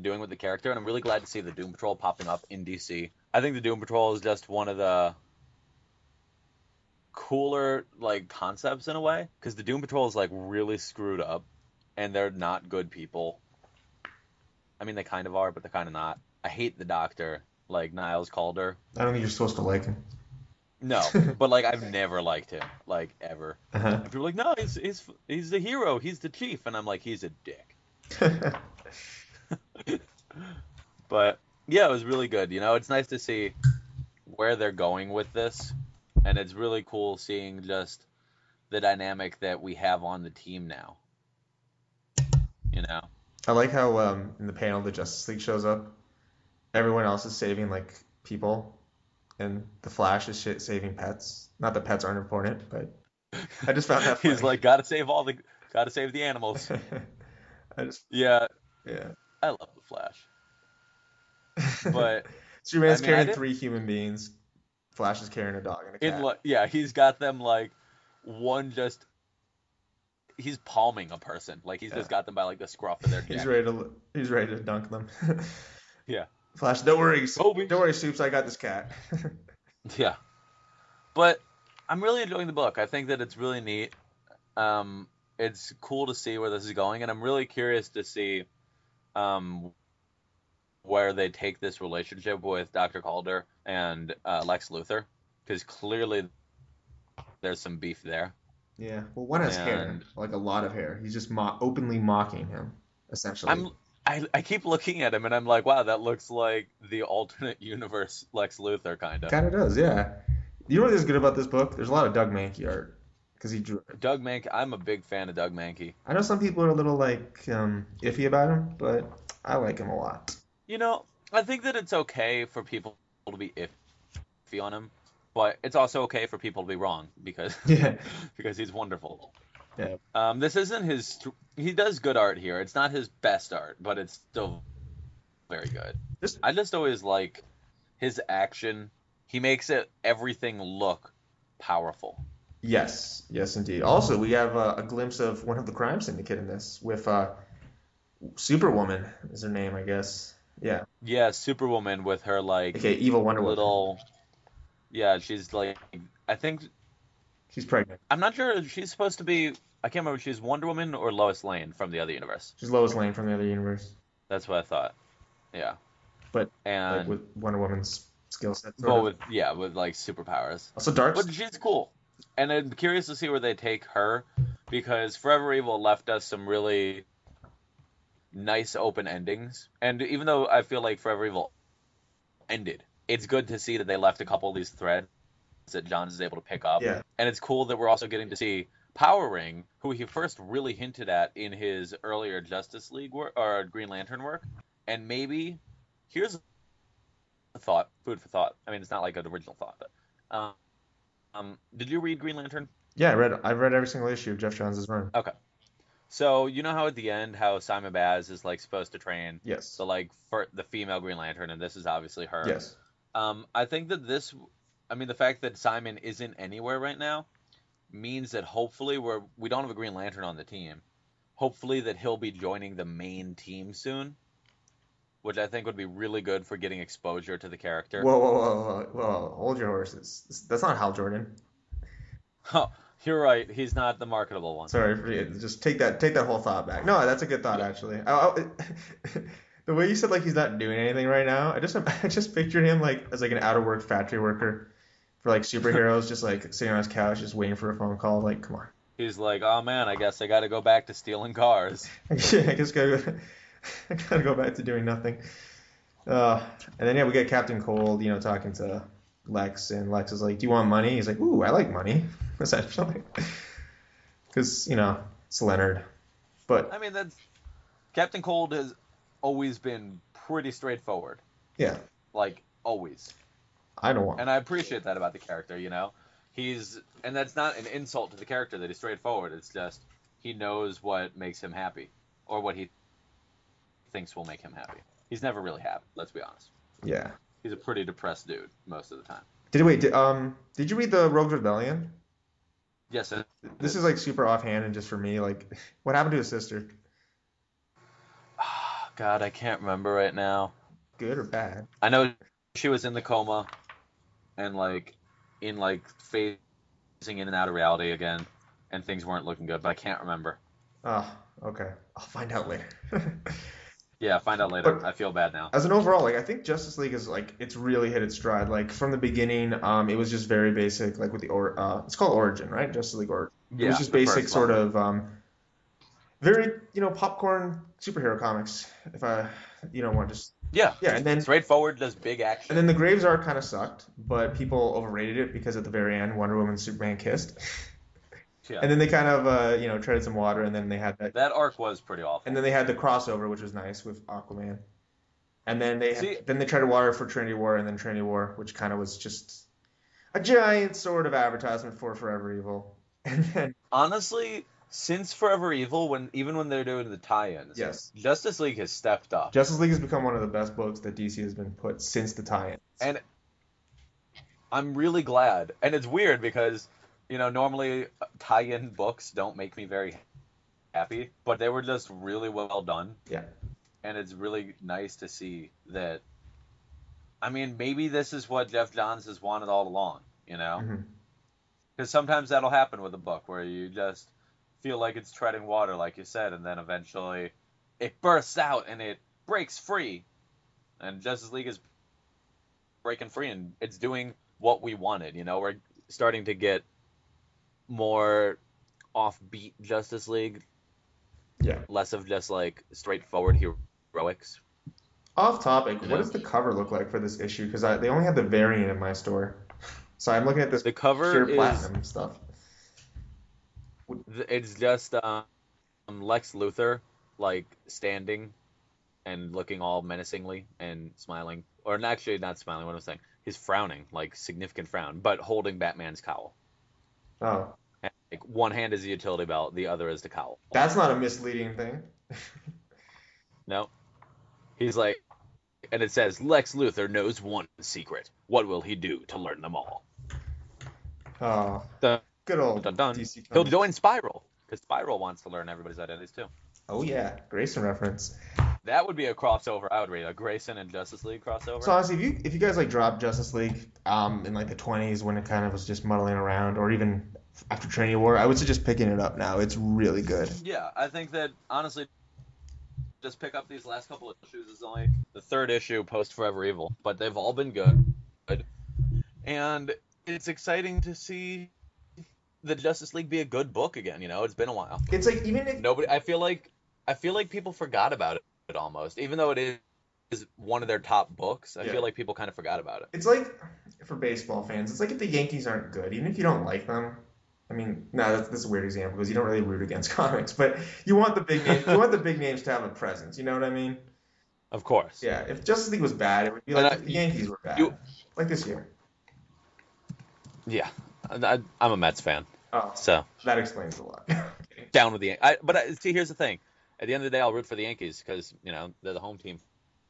doing with the character, and I'm really glad to see the Doom Patrol popping up in DC. I think the Doom Patrol is just one of the cooler like concepts in a way, because the Doom Patrol is like really screwed up, and they're not good people. I mean, they kind of are, but they're kind of not. I hate the Doctor, like Niles Calder. I don't think you're supposed to like him. No, but like I've never liked him, like ever. And people are like, no, he's the hero, he's the chief, and I'm like, he's a dick. But yeah, it was really good. You know, it's nice to see where they're going with this, and it's really cool seeing just the dynamic that we have on the team now. You know, I like how in the panel the Justice League shows up. Everyone else is saving like people, and the Flash is saving pets. Not that pets aren't important, but I just found that funny. He's like, gotta save the animals. Yeah. I love the Flash. But Superman's carrying 3 human beings. Flash is carrying a dog and a cat. Yeah, he's got them like he's palming a person. Like he's just got them by like the scruff of their neck. He's ready to dunk them. Yeah. Flash, don't worry, Soups, I got this cat. Yeah. But I'm really enjoying the book. I think that it's really neat. It's cool to see where this is going, and I'm really curious to see where they take this relationship with Dr. Calder and Lex Luthor, because clearly there's some beef there. Yeah, well, one has hair, like a lot of hair. He's just openly mocking him, essentially. I keep looking at him, and I'm like, wow, that looks like the alternate universe Lex Luthor, kind of. Kind of does, yeah. You know what is good about this book? There's a lot of Doug Mahnke art, because he drew it. Doug Mahnke, I'm a big fan of Doug Mahnke. I know some people are a little, like, iffy about him, but I like him a lot. You know, I think that it's okay for people to be iffy on him, but it's also okay for people to be wrong, because he's wonderful. Yeah. This isn't his... He does good art here. It's not his best art, but it's still very good. I just always like his action. He makes everything look powerful. Yes, indeed. Also, we have a glimpse of one of the crime syndicate in this, with Superwoman is her name, I guess. Yeah. Yeah, Superwoman with her, like... Okay, evil Wonder Woman. Yeah, she's like... I think... She's pregnant. I'm not sure if she's supposed to be... I can't remember if she's Wonder Woman or Lois Lane from the other universe. She's Lois Lane from the other universe. That's what I thought. Yeah. But like with Wonder Woman's skill set. With like superpowers. Also dark. But she's cool. And I'm curious to see where they take her, because Forever Evil left us some really nice open endings. And even though I feel like Forever Evil ended, it's good to see that they left a couple of these threads that John is able to pick up. Yeah. And it's cool that we're also getting to see Power Ring, who he first really hinted at in his earlier Justice League work, or Green Lantern work. And maybe, here's a thought, food for thought. I mean, it's not like an original thought, but did you read Green Lantern? Yeah, I've read every single issue of Geoff Johns' run. Okay. So, you know how at the end, how Simon Baz is like supposed to train the female Green Lantern, and this is obviously her. Yes. I think that the fact that Simon isn't anywhere right now means that hopefully we don't have a Green Lantern on the team. Hopefully that he'll be joining the main team soon, which I think would be really good for getting exposure to the character. Whoa, hold your horses. That's not Hal Jordan. Oh, you're right. He's not the marketable one. Sorry, just take that whole thought back. No, that's a good thought, actually. The way you said like he's not doing anything right now, I just pictured him like as like an out of work factory worker for like superheroes, just like sitting on his couch, just waiting for a phone call. Like, come on. He's like, oh man, I guess I got to go back to stealing cars. Yeah, I gotta go back to doing nothing. And then we get Captain Cold, talking to Lex, and Lex is like, "Do you want money?" He's like, "Ooh, I like money," essentially, because it's Leonard. But I mean, Captain Cold has always been pretty straightforward. Yeah. Like always. And I appreciate that about the character. And that's not an insult to the character that he's straightforward. It's just he knows what makes him happy, or what he thinks will make him happy. He's never really happy, let's be honest. Yeah. He's a pretty depressed dude most of the time. Did you read the Rogue Rebellion? Yes. This is like super offhand and just for me, like, what happened to his sister? God, I can't remember right now. Good or bad? I know she was in the coma and like phasing in and out of reality again, and things weren't looking good, but I can't remember. Oh, okay. I'll find out later. Yeah, find out later. But I feel bad now. as an overall, like, I think Justice League is like it's really hit its stride. Like from the beginning, it was just very basic, like with the it's called Origin, right? Justice League Origin. Yeah, it was just the basic, first sort one. of very popcorn superhero comics. If I want to just Yeah, and then straightforward, just big action. and then the Graves arc kind of sucked, but people overrated it because at the very end, Wonder Woman and Superman kissed. Yeah. And then they kind of treaded some water, and then they had that arc was pretty awful. and then they had the crossover, which was nice with Aquaman. And then See- they treaded water for Trinity War, and then Trinity War, which kind of was just a giant sort of advertisement for Forever Evil. And then Honestly, since Forever Evil, even when they're doing the tie-ins, yes, Justice League has stepped up. Justice League has become one of the best books that DC has been put since the tie-in. And I'm really glad. And it's weird because, normally tie-in books don't make me very happy, but they were just really well done. Yeah. And it's really nice to see that. I mean, maybe this is what Geoff Johns has wanted all along, Mm-hmm. Because sometimes that'll happen with a book where you just feel like it's treading water, like you said, and then eventually it bursts out and it breaks free. And Justice League is breaking free, and it's doing what we wanted. We're starting to get more offbeat Justice League. Yeah. Less of just like straightforward heroics. Off topic, what does the cover look like for this issue? Because they only had the variant in my store. So I'm looking at this The cover pure is platinum stuff. It's just Lex Luthor like standing and looking all menacingly and smiling, or actually not smiling. What I'm saying, he's frowning, like significant frown, but holding Batman's cowl. Oh. And, like, one hand is the utility belt, the other is the cowl. That's not a misleading thing. No, he's like, and it says Lex Luthor knows one secret. What will he do to learn them all? Oh. Dun, Good old dun, dun. DC He'll comics. join Spiral because Spiral wants to learn everybody's identities too. Oh yeah, Grayson reference. That would be a crossover. I would read a Grayson and Justice League crossover. So honestly, if you guys like dropped Justice League in like the 20s when it kind of was just muddling around, or even after Trinity War, I would suggest picking it up now. It's really good. Yeah, I think that honestly, just pick up these last couple of issues. Is only the third issue post Forever Evil, but they've all been good, and it's exciting to see the Justice League be a good book again. It's been a while. It's like even if Nobody, I feel like people forgot about it almost, even though it is one of their top books. I Yeah. feel like people kind of forgot about it. it's like for baseball fans, it's like if the Yankees aren't good, even if you don't like them. I mean, no, that's a weird example because you don't really root against comics, but you want the big names. You want the big names to have a presence. You know what I mean? Of course. Yeah. If Justice League was bad, it would be like And if the Yankees were bad, like this year. Yeah. I'm a Mets fan, Oh, so that explains a lot. down with the. See, here's the thing. At the end of the day, I'll root for the Yankees because they're the home team.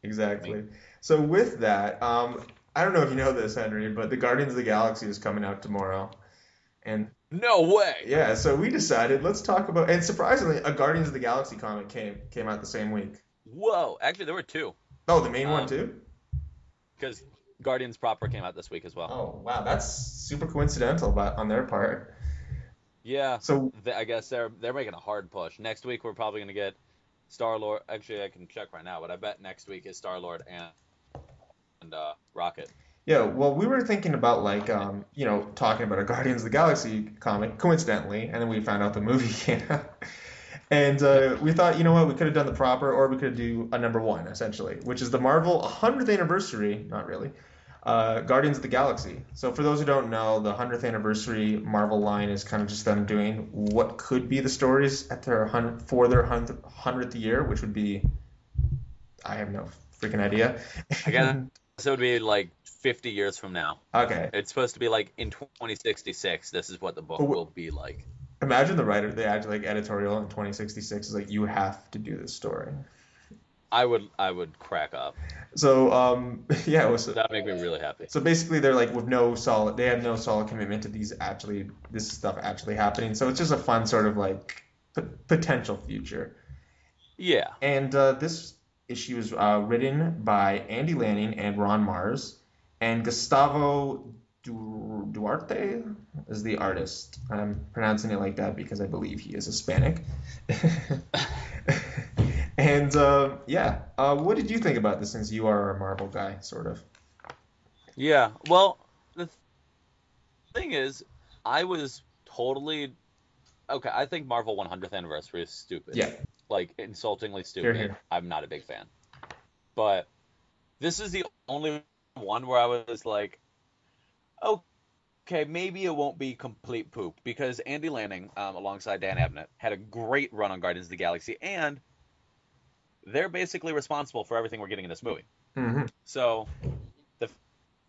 Exactly. So with that, I don't know if you know this, Henry, but the Guardians of the Galaxy is coming out tomorrow, and No way. yeah, so we decided let's talk about. And surprisingly, a Guardians of the Galaxy comic came out the same week. Whoa. Actually, there were two Oh, the main one too. because Guardians proper came out this week as well. Oh wow, that's super coincidental, but on their part. Yeah. So I guess they're making a hard push. Next week we're probably gonna get Star-Lord. Actually, I can check right now, but I bet next week is Star-Lord and Rocket. yeah, well, we were thinking about like talking about a Guardians of the Galaxy comic coincidentally, and then we found out the movie came out. And we thought, you know what, we could have done the proper, or we could do a number one, essentially, which is the Marvel 100th anniversary, not really, Guardians of the Galaxy. So for those who don't know, the 100th anniversary Marvel line is kind of just them doing what could be the stories at their 100th year, which would be, I have no freaking idea. I guess it would be like 50 years from now. Okay. It's supposed to be like in 2066. This is what the book will be like. Imagine the writer, they actually like editorial in 2066 is like, you have to do this story. I would crack up. So yeah, it was, That would make me really happy. so basically they're like with no solid, they have no solid commitment to this stuff actually happening. So it's just a fun sort of like potential future. Yeah. And this issue is written by Andy Lanning and Ron Mars, and Gustavo Duarte is the artist. I'm pronouncing it like that because I believe he is Hispanic. And yeah, what did you think about this since you are a Marvel guy, sort of? Yeah. Well, the thing is, I was totally okay. I think Marvel 100th anniversary is stupid. Yeah. Like insultingly stupid. Here. I'm not a big fan. But this is the only one where I was like, okay, maybe it won't be complete poop, because Andy Lanning, alongside Dan Abnett, had a great run on Guardians of the Galaxy, and they're basically responsible for everything we're getting in this movie. Mm-hmm. So the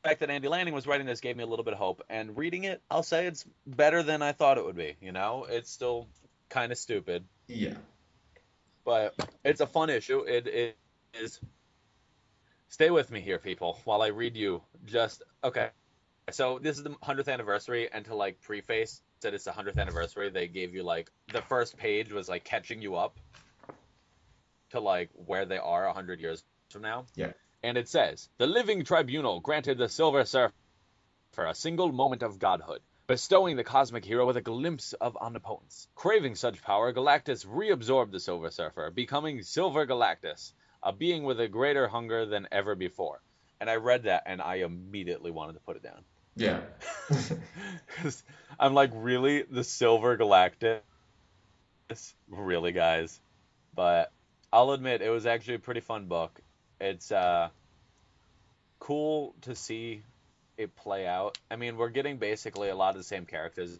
fact that Andy Lanning was writing this gave me a little bit of hope, and reading it, I'll say it's better than I thought it would be. You know, it's still kind of stupid. Yeah. But it's a fun issue. It is. Stay with me here, people, while I read you just... Okay. So this is the 100th anniversary, and to, like, preface that it's the 100th anniversary, they gave you, like... The first page was, like, catching you up to, like, where they are 100 years from now. Yeah. And it says, the living tribunal granted the Silver Surfer a single moment of godhood, bestowing the cosmic hero with a glimpse of omnipotence. Craving such power, Galactus reabsorbed the Silver Surfer, becoming Silver Galactus, a being with a greater hunger than ever before. And I read that, and I immediately wanted to put it down. Yeah. 'Cause I'm like, really? The Silver Galactus? Really, guys? But I'll admit, it was actually a pretty fun book. It's cool to see it play out. I mean, we're getting basically a lot of the same characters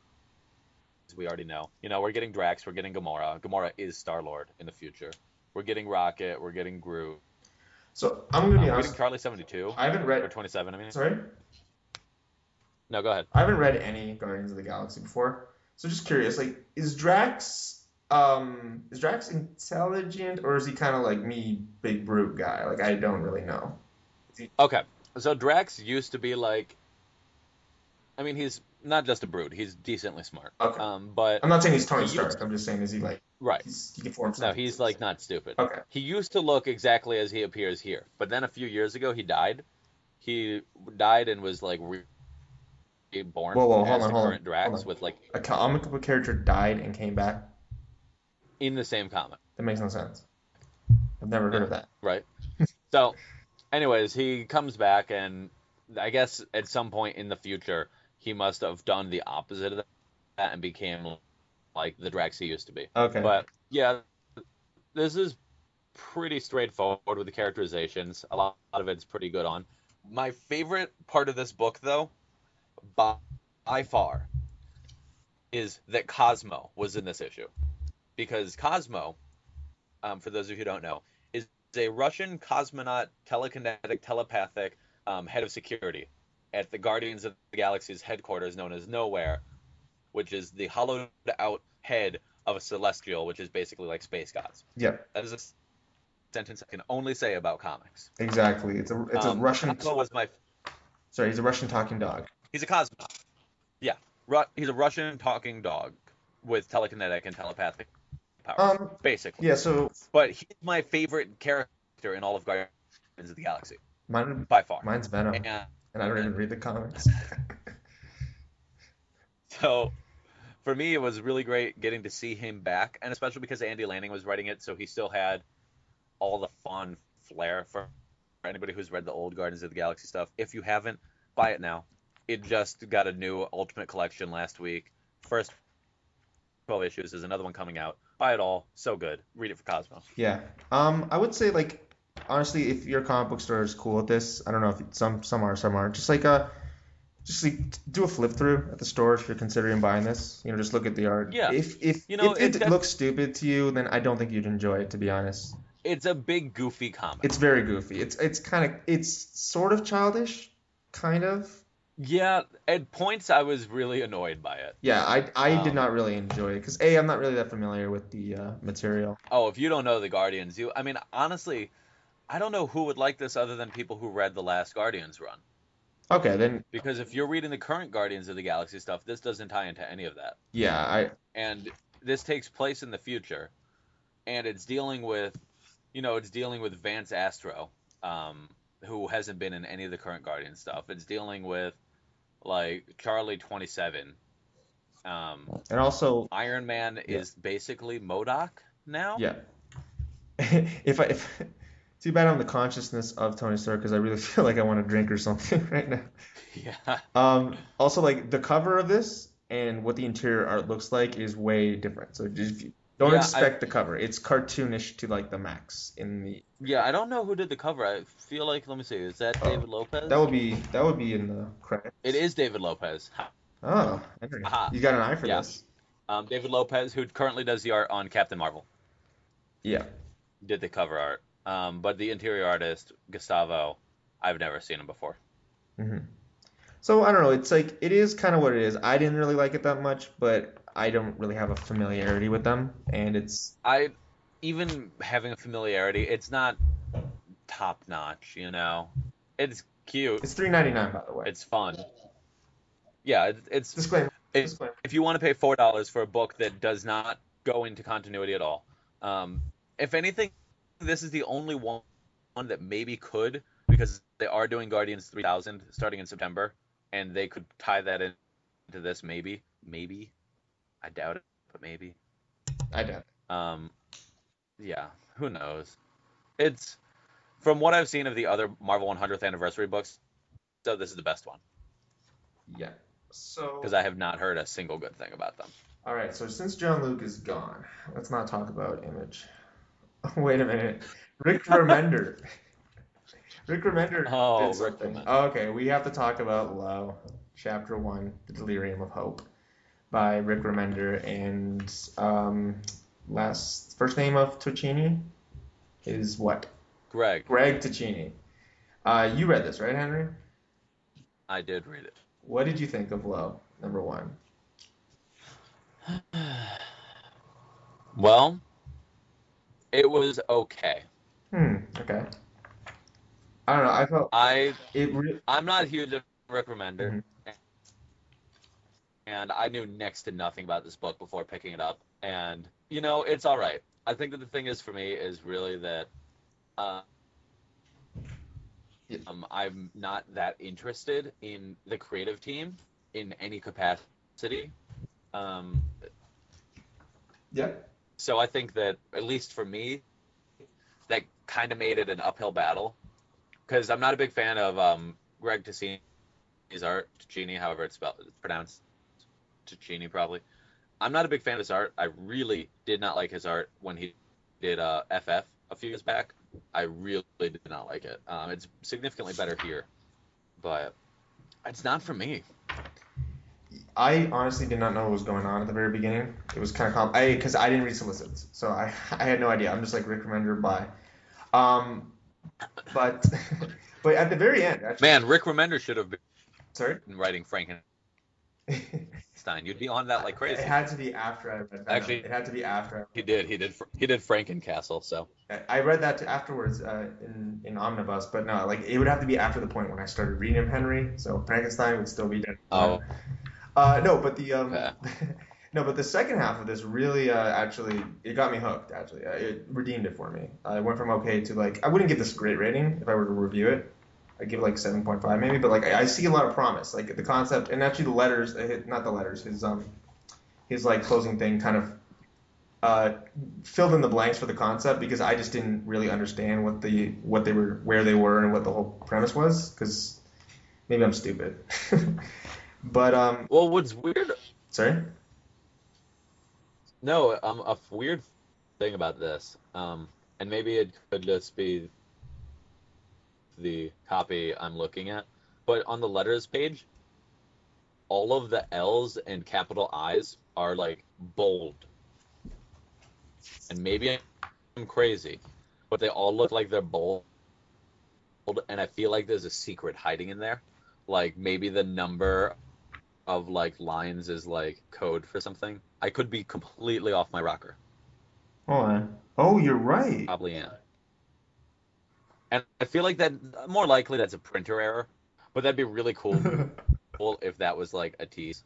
as we already know. You know, we're getting Drax, we're getting Gamora. Gamora is Star-Lord in the future. We're getting Rocket, we're getting Groot. So I'm gonna be We're honest. getting Charlie 72. I haven't read. Or 27, I mean. Sorry. No, go ahead. I haven't read any Guardians of the Galaxy before, so just curious. Like, is Drax intelligent, or is he kind of like me, big brute guy? Like, I don't really know. Okay, so Drax used to be like, I mean, he's not just a brute. He's decently smart. Okay. But I'm not saying he's Tony Stark. I'm just saying, is he like right? He can form. No, he's like not stupid. Okay. He used to look exactly as he appears here, but then a few years ago he died. He died and was like reborn as the current Drax with like a comic book character died and came back in the same comic. That makes no sense. I've never heard of that. Right. So, anyways, he comes back, and I guess at some point in the future he must have done the opposite of that and became like the Drax he used to be. Okay. But yeah, this is pretty straightforward with the characterizations. A lot of it's pretty good on. My favorite part of this book, though, by far, is that Cosmo was in this issue. Because Cosmo, for those of you who don't know, is a Russian cosmonaut, telekinetic, telepathic head of security at the Guardians of the Galaxy's headquarters known as Nowhere, which is the hollowed-out head of a celestial, which is basically like space gods. Yeah. That is a sentence I can only say about comics. Exactly. It's a Russian... Cosmo was my... Sorry, he's a Russian talking dog. He's a cosmonaut. Yeah. He's a Russian talking dog with telekinetic and telepathic powers, basically. Yeah, so... But he's my favorite character in all of Guardians of the Galaxy. By far. Mine's Venom. And I don't even read the comics. So, for me, it was really great getting to see him back, and especially because Andy Lanning was writing it, so he still had all the fun flair for anybody who's read the old Guardians of the Galaxy stuff. If you haven't, buy it now. It just got a new Ultimate Collection last week. First 12 issues. There's another one coming out. Buy it all. So good. Read it for Cosmo. Yeah. I would say, like, honestly, if your comic book store is cool with this, I don't know if some are, some aren't. Just do a flip through at the store if you're considering buying this. You know, just look at the art. Yeah. If it looks stupid to you, then I don't think you'd enjoy it, to be honest. It's a big goofy comic. It's very goofy. It's sort of childish, kind of. Yeah, at points I was really annoyed by it. Yeah, I did not really enjoy it because I'm not really that familiar with the material. Oh, if you don't know the Guardians, I mean, honestly, I don't know who would like this other than people who read the last Guardians run. Okay, then. Because if you're reading the current Guardians of the Galaxy stuff, this doesn't tie into any of that. Yeah, And this takes place in the future, and it's dealing with, Vance Astro, who hasn't been in any of the current Guardian stuff. It's dealing with like Charlie 27. And also Iron Man is basically MODOK now. Yeah. if too bad I'm the consciousness of Tony Stark because I really feel like I want to drink or something right now. Yeah. Also, like the cover of this and what the interior art looks like is way different. So just don't expect the cover. It's cartoonish to like the max in the. Yeah, I don't know who did the cover. I feel like, let me see, is that David Lopez? That would be in the credits. It is David Lopez. Oh, you got an eye for this. David Lopez, who currently does the art on Captain Marvel. Yeah. Did the cover art. But the interior artist, Gustavo, I've never seen him before. Mm-hmm. So I don't know. It's like it is kind of what it is. I didn't really like it that much, but I don't really have a familiarity with them, and it's. Even having a familiarity, it's not top notch. It's cute. It's $3.99, by the way. It's fun. Yeah, it's. Disclaimer. If you want to pay $4 for a book that does not go into continuity at all, if anything, this is the only one that maybe could, because they are doing Guardians 3000 starting in September, and they could tie that into this maybe. I doubt it, but maybe. I doubt it. Yeah, who knows? It's, from what I've seen of the other Marvel 100th anniversary books, so this is the best one. Yeah. So. Because I have not heard a single good thing about them. All right, so since Jean-Luc is gone, let's not talk about Image. Wait a minute. Rick Remender. Rick Remender did something. Okay, we have to talk about Low, Chapter 1, The Delirium of Hope, by Rick Remender, and first name of Tocchini is what? Greg Tocchini. You read this, right, Henry? I did read it. What did you think of Low, number 1? Well, it was okay. Okay. I don't know. I felt I'm not a huge Rick Remender, and I knew next to nothing about this book before picking it up. And it's all right. I think that the thing is for me is really that I'm not that interested in the creative team in any capacity. Yeah. So I think that, at least for me, that kind of made it an uphill battle. Because I'm not a big fan of Greg Tocchini's art. Tocchini, however it's pronounced. Tocchini, probably. I'm not a big fan of his art. I really did not like his art when he did FF a few years back. I really did not like it. It's significantly better here. But it's not for me. I honestly did not know what was going on at the very beginning. It was kind of because I didn't read solicits, so I had no idea. I'm just like Rick Remender, bye. But at the very end, actually, man, Rick Remender should have been writing Frankenstein. You'd be on that like crazy. It had to be after I read that. Actually, it had to be after. He did Frankencastle. So I read that afterwards in Omnibus, but no, like it would have to be after the point when I started reading him, Henry. So Frankenstein would still be dead. Oh. No, but the no, but the second half of this really actually it got me hooked. Actually, it redeemed it for me. I went from okay to like I wouldn't give this a great rating if I were to review it. I'd give it like 7.5 maybe, but like I see a lot of promise, like the concept and actually the letters, not the letters, his like closing thing kind of filled in the blanks for the concept because I just didn't really understand where they were and what the whole premise was because maybe I'm stupid. But well, what's weird? Sorry. No, a weird thing about this, and maybe it could just be the copy I'm looking at, but on the letters page, all of the L's and capital I's are like bold. And maybe I'm crazy, but they all look like they're bold, and I feel like there's a secret hiding in there. like maybe the number of like lines is like code for something. I could be completely off my rocker. Hold on. Oh, you're right. Probably am. And I feel like that more likely that's a printer error, but that'd be really cool if that was like a tease.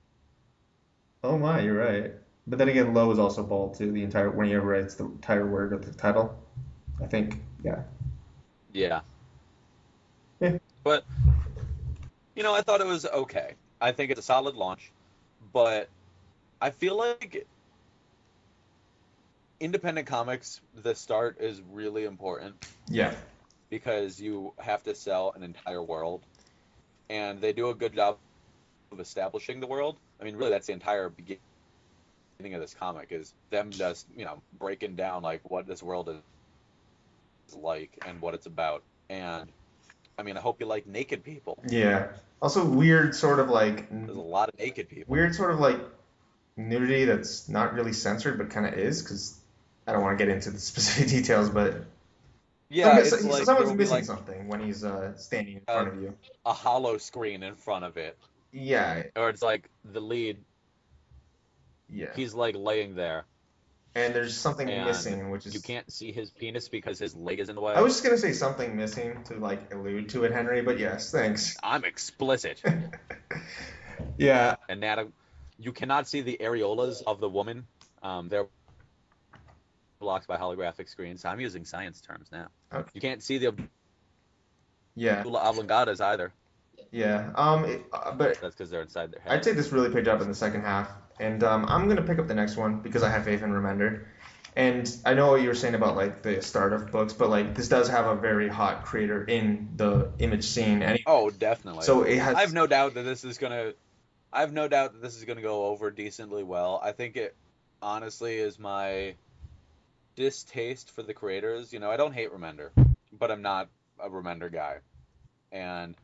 Oh my, you're right. But then again, low is also bold too. The entire when you writes the entire word of the title. I think, yeah. Yeah. Yeah. But I thought it was okay. I think it's a solid launch, but I feel like independent comics, the start is really important Yeah. because you have to sell an entire world, and they do a good job of establishing the world. I mean, really, that's the entire beginning of this comic is them just, breaking down like what this world is like and what it's about. And I mean, I hope you like naked people. Yeah. Also weird sort of like There's a lot of naked people. weird sort of like nudity that's not really censored but kind of is because I don't want to get into the specific details, but Yeah, it's like someone's there will be missing like something when he's standing in front of you. a hollow screen in front of it, Yeah. or it's like the lead. Yeah. He's like laying there, And there's something and missing, which is you can't see his penis because his leg is in the way. I was just gonna say something missing to like allude to it, Henry, but yes, thanks. I'm explicit. Yeah. Anatomy. You cannot see the areolas of the woman. They're blocked by holographic screens. I'm using science terms now. Okay. You can't see the Yeah. oblongatas either. Yeah. But That's because they're inside their head. I'd say this really picked up in the second half, and I'm gonna pick up the next one because I have faith in Remender. And I know what you were saying about like the start of books, but like this does have a very hot creator in the image scene. And Oh, definitely. so it has. I have no doubt that this is gonna go over decently well. I think it honestly is my distaste for the creators. I don't hate Remender, but I'm not a Remender guy. And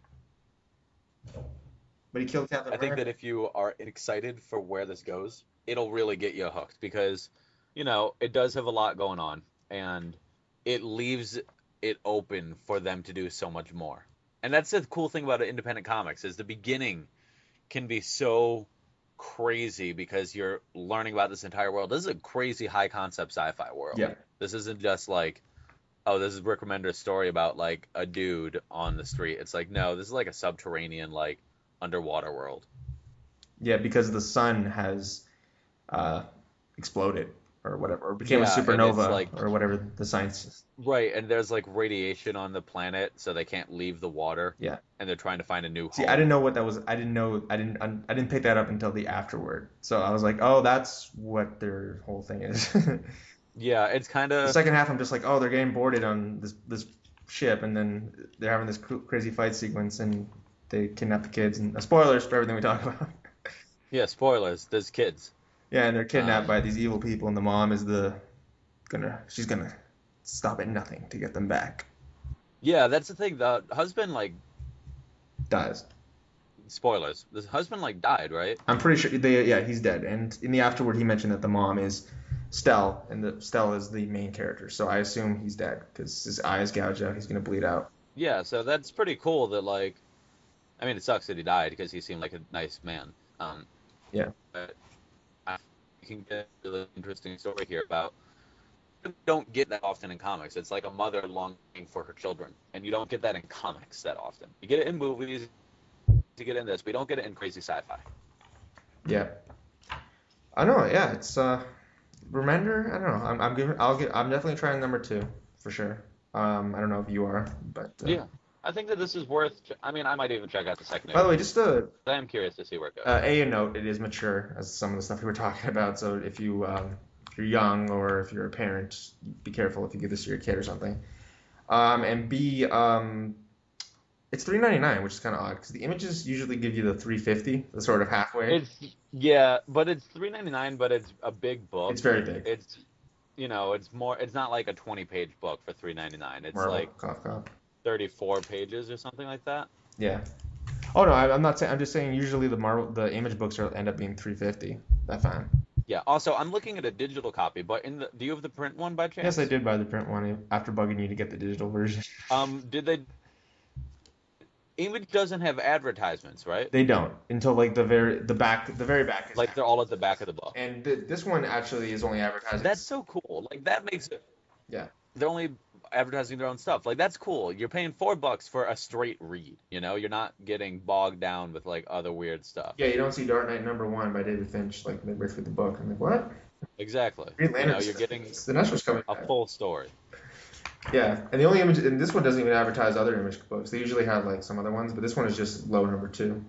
But he killed Captain I think America. that if you are excited for where this goes, it'll really get you hooked because, it does have a lot going on and it leaves it open for them to do so much more. And that's the cool thing about independent comics is the beginning can be so crazy because you're learning about this entire world. This is a crazy high concept sci-fi world. Yeah. This isn't just like, oh, this is Rick Remender's story about like a dude on the street. It's like, no, this is like a subterranean, like underwater world. Yeah, because the sun has exploded or whatever, or became a Yeah, and supernova it's like- or whatever the science is. Right, and there's like radiation on the planet, so they can't leave the water. Yeah. And they're trying to find a new See, home. I didn't know what that was. I didn't pick that up until the afterward. So I was like, oh, that's what their whole thing is. Yeah, it's kind The of second half, I'm just like, oh, they're getting boarded on this ship, and then they're having this crazy fight sequence, and they kidnap the kids. And spoilers for everything we talk about. yeah. Spoilers. There's kids. Yeah, and they're kidnapped by these evil people, and the mom is she's gonna stop at nothing to get them back. Yeah, that's the thing. The husband like Dies. spoilers. The husband like died, right? I'm pretty sure he's dead. And in the afterward, he mentioned that the mom is Stell, and Stell is the main character. So I assume he's dead because his eyes gouge out. He's gonna bleed out. Yeah, so that's pretty cool. That like, I mean, it sucks that he died because he seemed like a nice man. Yeah. But I can get a really interesting story here about. You don't get that often in comics. It's like a mother longing for her children, and you don't get that in comics that often. You get it in movies, you get it in this, but you don't get it in crazy sci-fi. Yeah. I know. Yeah, it's Remender. I don't know. I'm definitely trying number 2 for sure. I don't know if you are, but Yeah, I think that this is worth. I mean, I might even check out the second. By the way, just I am curious to see where it goes. a note: it is mature, as some of the stuff we were talking about. So if you're young or if you're a parent, be careful if you give this to your kid or something. And B, it's $3.99, which is kind of odd because the images usually give you the $3.50, the sort of halfway. But it's $3.99, but it's a big book. It's very big. It's it's more. It's not like a 20-page book for $3.99. It's Marvel, like cough, cough. 34 pages or something like that. Yeah. Oh no, I'm not saying. I'm just saying usually the image books end up being $3.50. That's fine. Yeah. Also, I'm looking at a digital copy, but do you have the print one by chance? Yes, I did buy the print one after bugging you to get the digital version. Did they Image doesn't have advertisements, right? They don't until like the very back is Like they're all at the back of the book. and this one actually is only advertising. That's so cool. Like that makes it. Yeah. They're only advertising their own stuff. Like that's cool. You're paying $4 for a straight read. You know, you're not getting bogged down with like other weird stuff. Yeah, you don't see Dark Knight #1 by David Finch like midway through the book. I'm like, what? Exactly. Green Lantern, you're getting the next one's coming a back. full story. Yeah, and the only image, and this one doesn't even advertise other Image books. They usually have like some other ones, but this one is just low #2.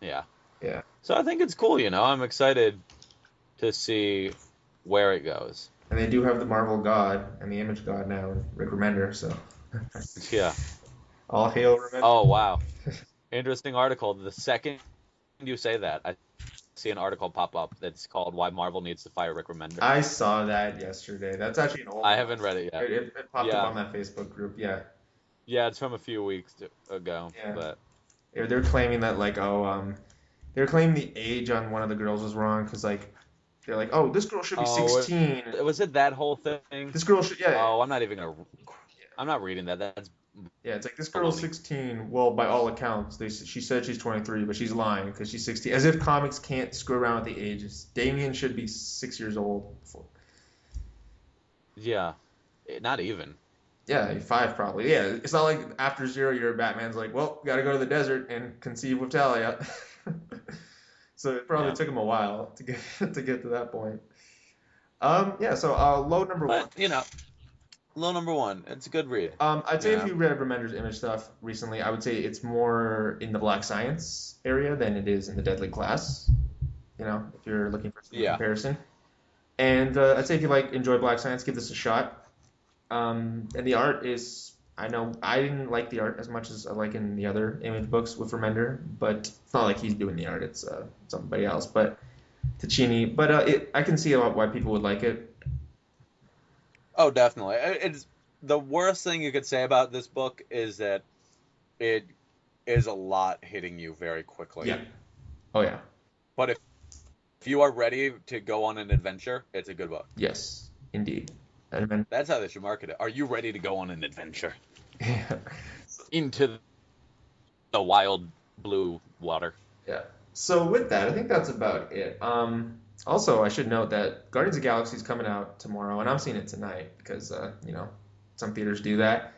Yeah. Yeah. So I think it's cool. I'm excited to see where it goes. And they do have the Marvel God and the Image God now, Rick Remender. So. Yeah. All hail Remender. Oh wow. Interesting article. The second you say that, I see an article pop up that's called "Why Marvel Needs to Fire Rick Remender." I saw that yesterday. That's actually an old. I haven't read it yet. It popped up on that Facebook group. Yeah. Yeah, it's from a few weeks ago. Yeah. But they're claiming that they're claiming the age on one of the girls was wrong because like they're like, oh, this girl should be 16. Was it that whole thing? This girl should, yeah. Oh, I'm not even gonna. I'm not reading that. That's. Yeah, it's like this girl's 16. Well, by all accounts, she said she's 23, but she's lying because she's 16. As if comics can't screw around with the ages. Damian should be 6 years old. Yeah, not even. Yeah, 5 probably. Yeah, it's not like after 0 year Batman's like, well, gotta go to the desert and conceive with Talia. So it probably took him a while to get to that point. Yeah. So low #1. Low #1. It's a good read. I'd say if you read Remender's Image stuff recently, I would say it's more in the Black Science area than it is in the Deadly Class. If you're looking for some comparison. And I'd say if you enjoy Black Science, give this a shot. And the art is, I know I didn't like the art as much as I like in the other Image books with Remender, but it's not like he's doing the art. It's somebody else. But Tocchini. But I can see why people would like it. Oh, definitely. It's the worst thing you could say about this book is that it is a lot hitting you very quickly. Yeah. Oh, yeah. But if you are ready to go on an adventure, it's a good book. Yes, indeed. That's how they should market it. Are you ready to go on an adventure? Yeah. Into the wild blue water. Yeah. So with that, I think that's about it. Also, I should note that Guardians of the Galaxy is coming out tomorrow, and I'm seeing it tonight because, some theaters do that.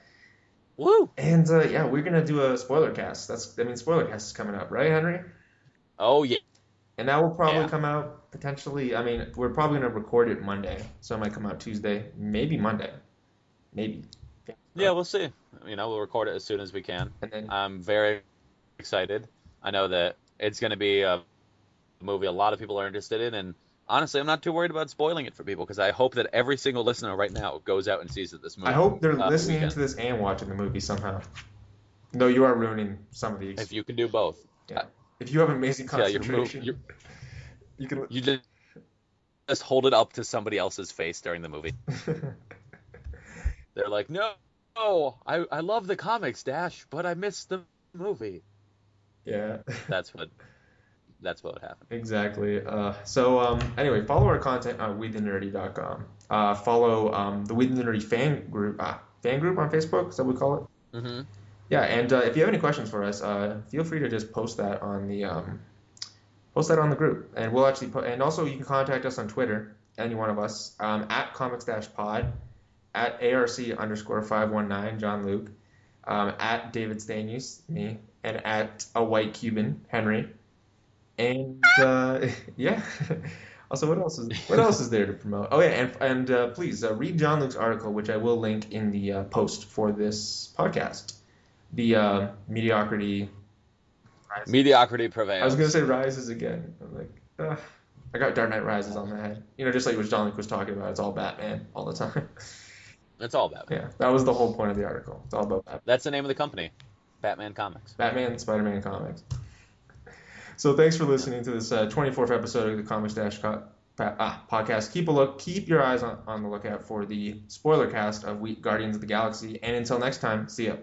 Woo! And, we're going to do a spoiler cast. Spoiler cast is coming up, right, Henry? Oh, yeah. And that will probably come out potentially, we're probably going to record it Monday, so it might come out Tuesday, maybe Monday. Maybe. Yeah, we'll see. We'll record it as soon as we can. And then, I'm very excited. I know that it's going to be a movie a lot of people are interested in, and honestly, I'm not too worried about spoiling it for people because I hope that every single listener right now goes out and sees this movie. I hope they're listening to this and watching the movie somehow. Though you are ruining some of these. If you can do both. Yeah. If you have amazing concentration, you can. You just hold it up to somebody else's face during the movie. They're like, no, I love the comics, Dash, but I missed the movie. Yeah. That's what would happen. Exactly. Anyway, follow our content on WeTheNerdy.com. Follow the We the Nerdy fan group on Facebook. Is that what we call it? Mm-hmm. Yeah, and if you have any questions for us, feel free to just post that on the group, and we'll actually and also you can contact us on Twitter, any one of us, at comics-pod, at ARC_519 Jean-Luc, at David Stanius, me, and at a white Cuban Henry, and yeah. Also, what else is there to promote? Oh yeah, and please read Jean-Luc's article, which I will link in the post for this podcast. The mediocrity prevails. I was gonna say rises again. I'm like, I got Dark Knight Rises on my head. Just like what Jean-Luc was talking about. It's all Batman all the time. It's all Batman. Yeah, that was the whole point of the article. It's all about Batman. That's the name of the company, Batman Comics. Batman, Spider-Man Comics. So thanks for listening to this 24th episode of the Comics podcast. Keep your eyes on the lookout for the spoiler cast of Guardians of the Galaxy. And until next time, see ya.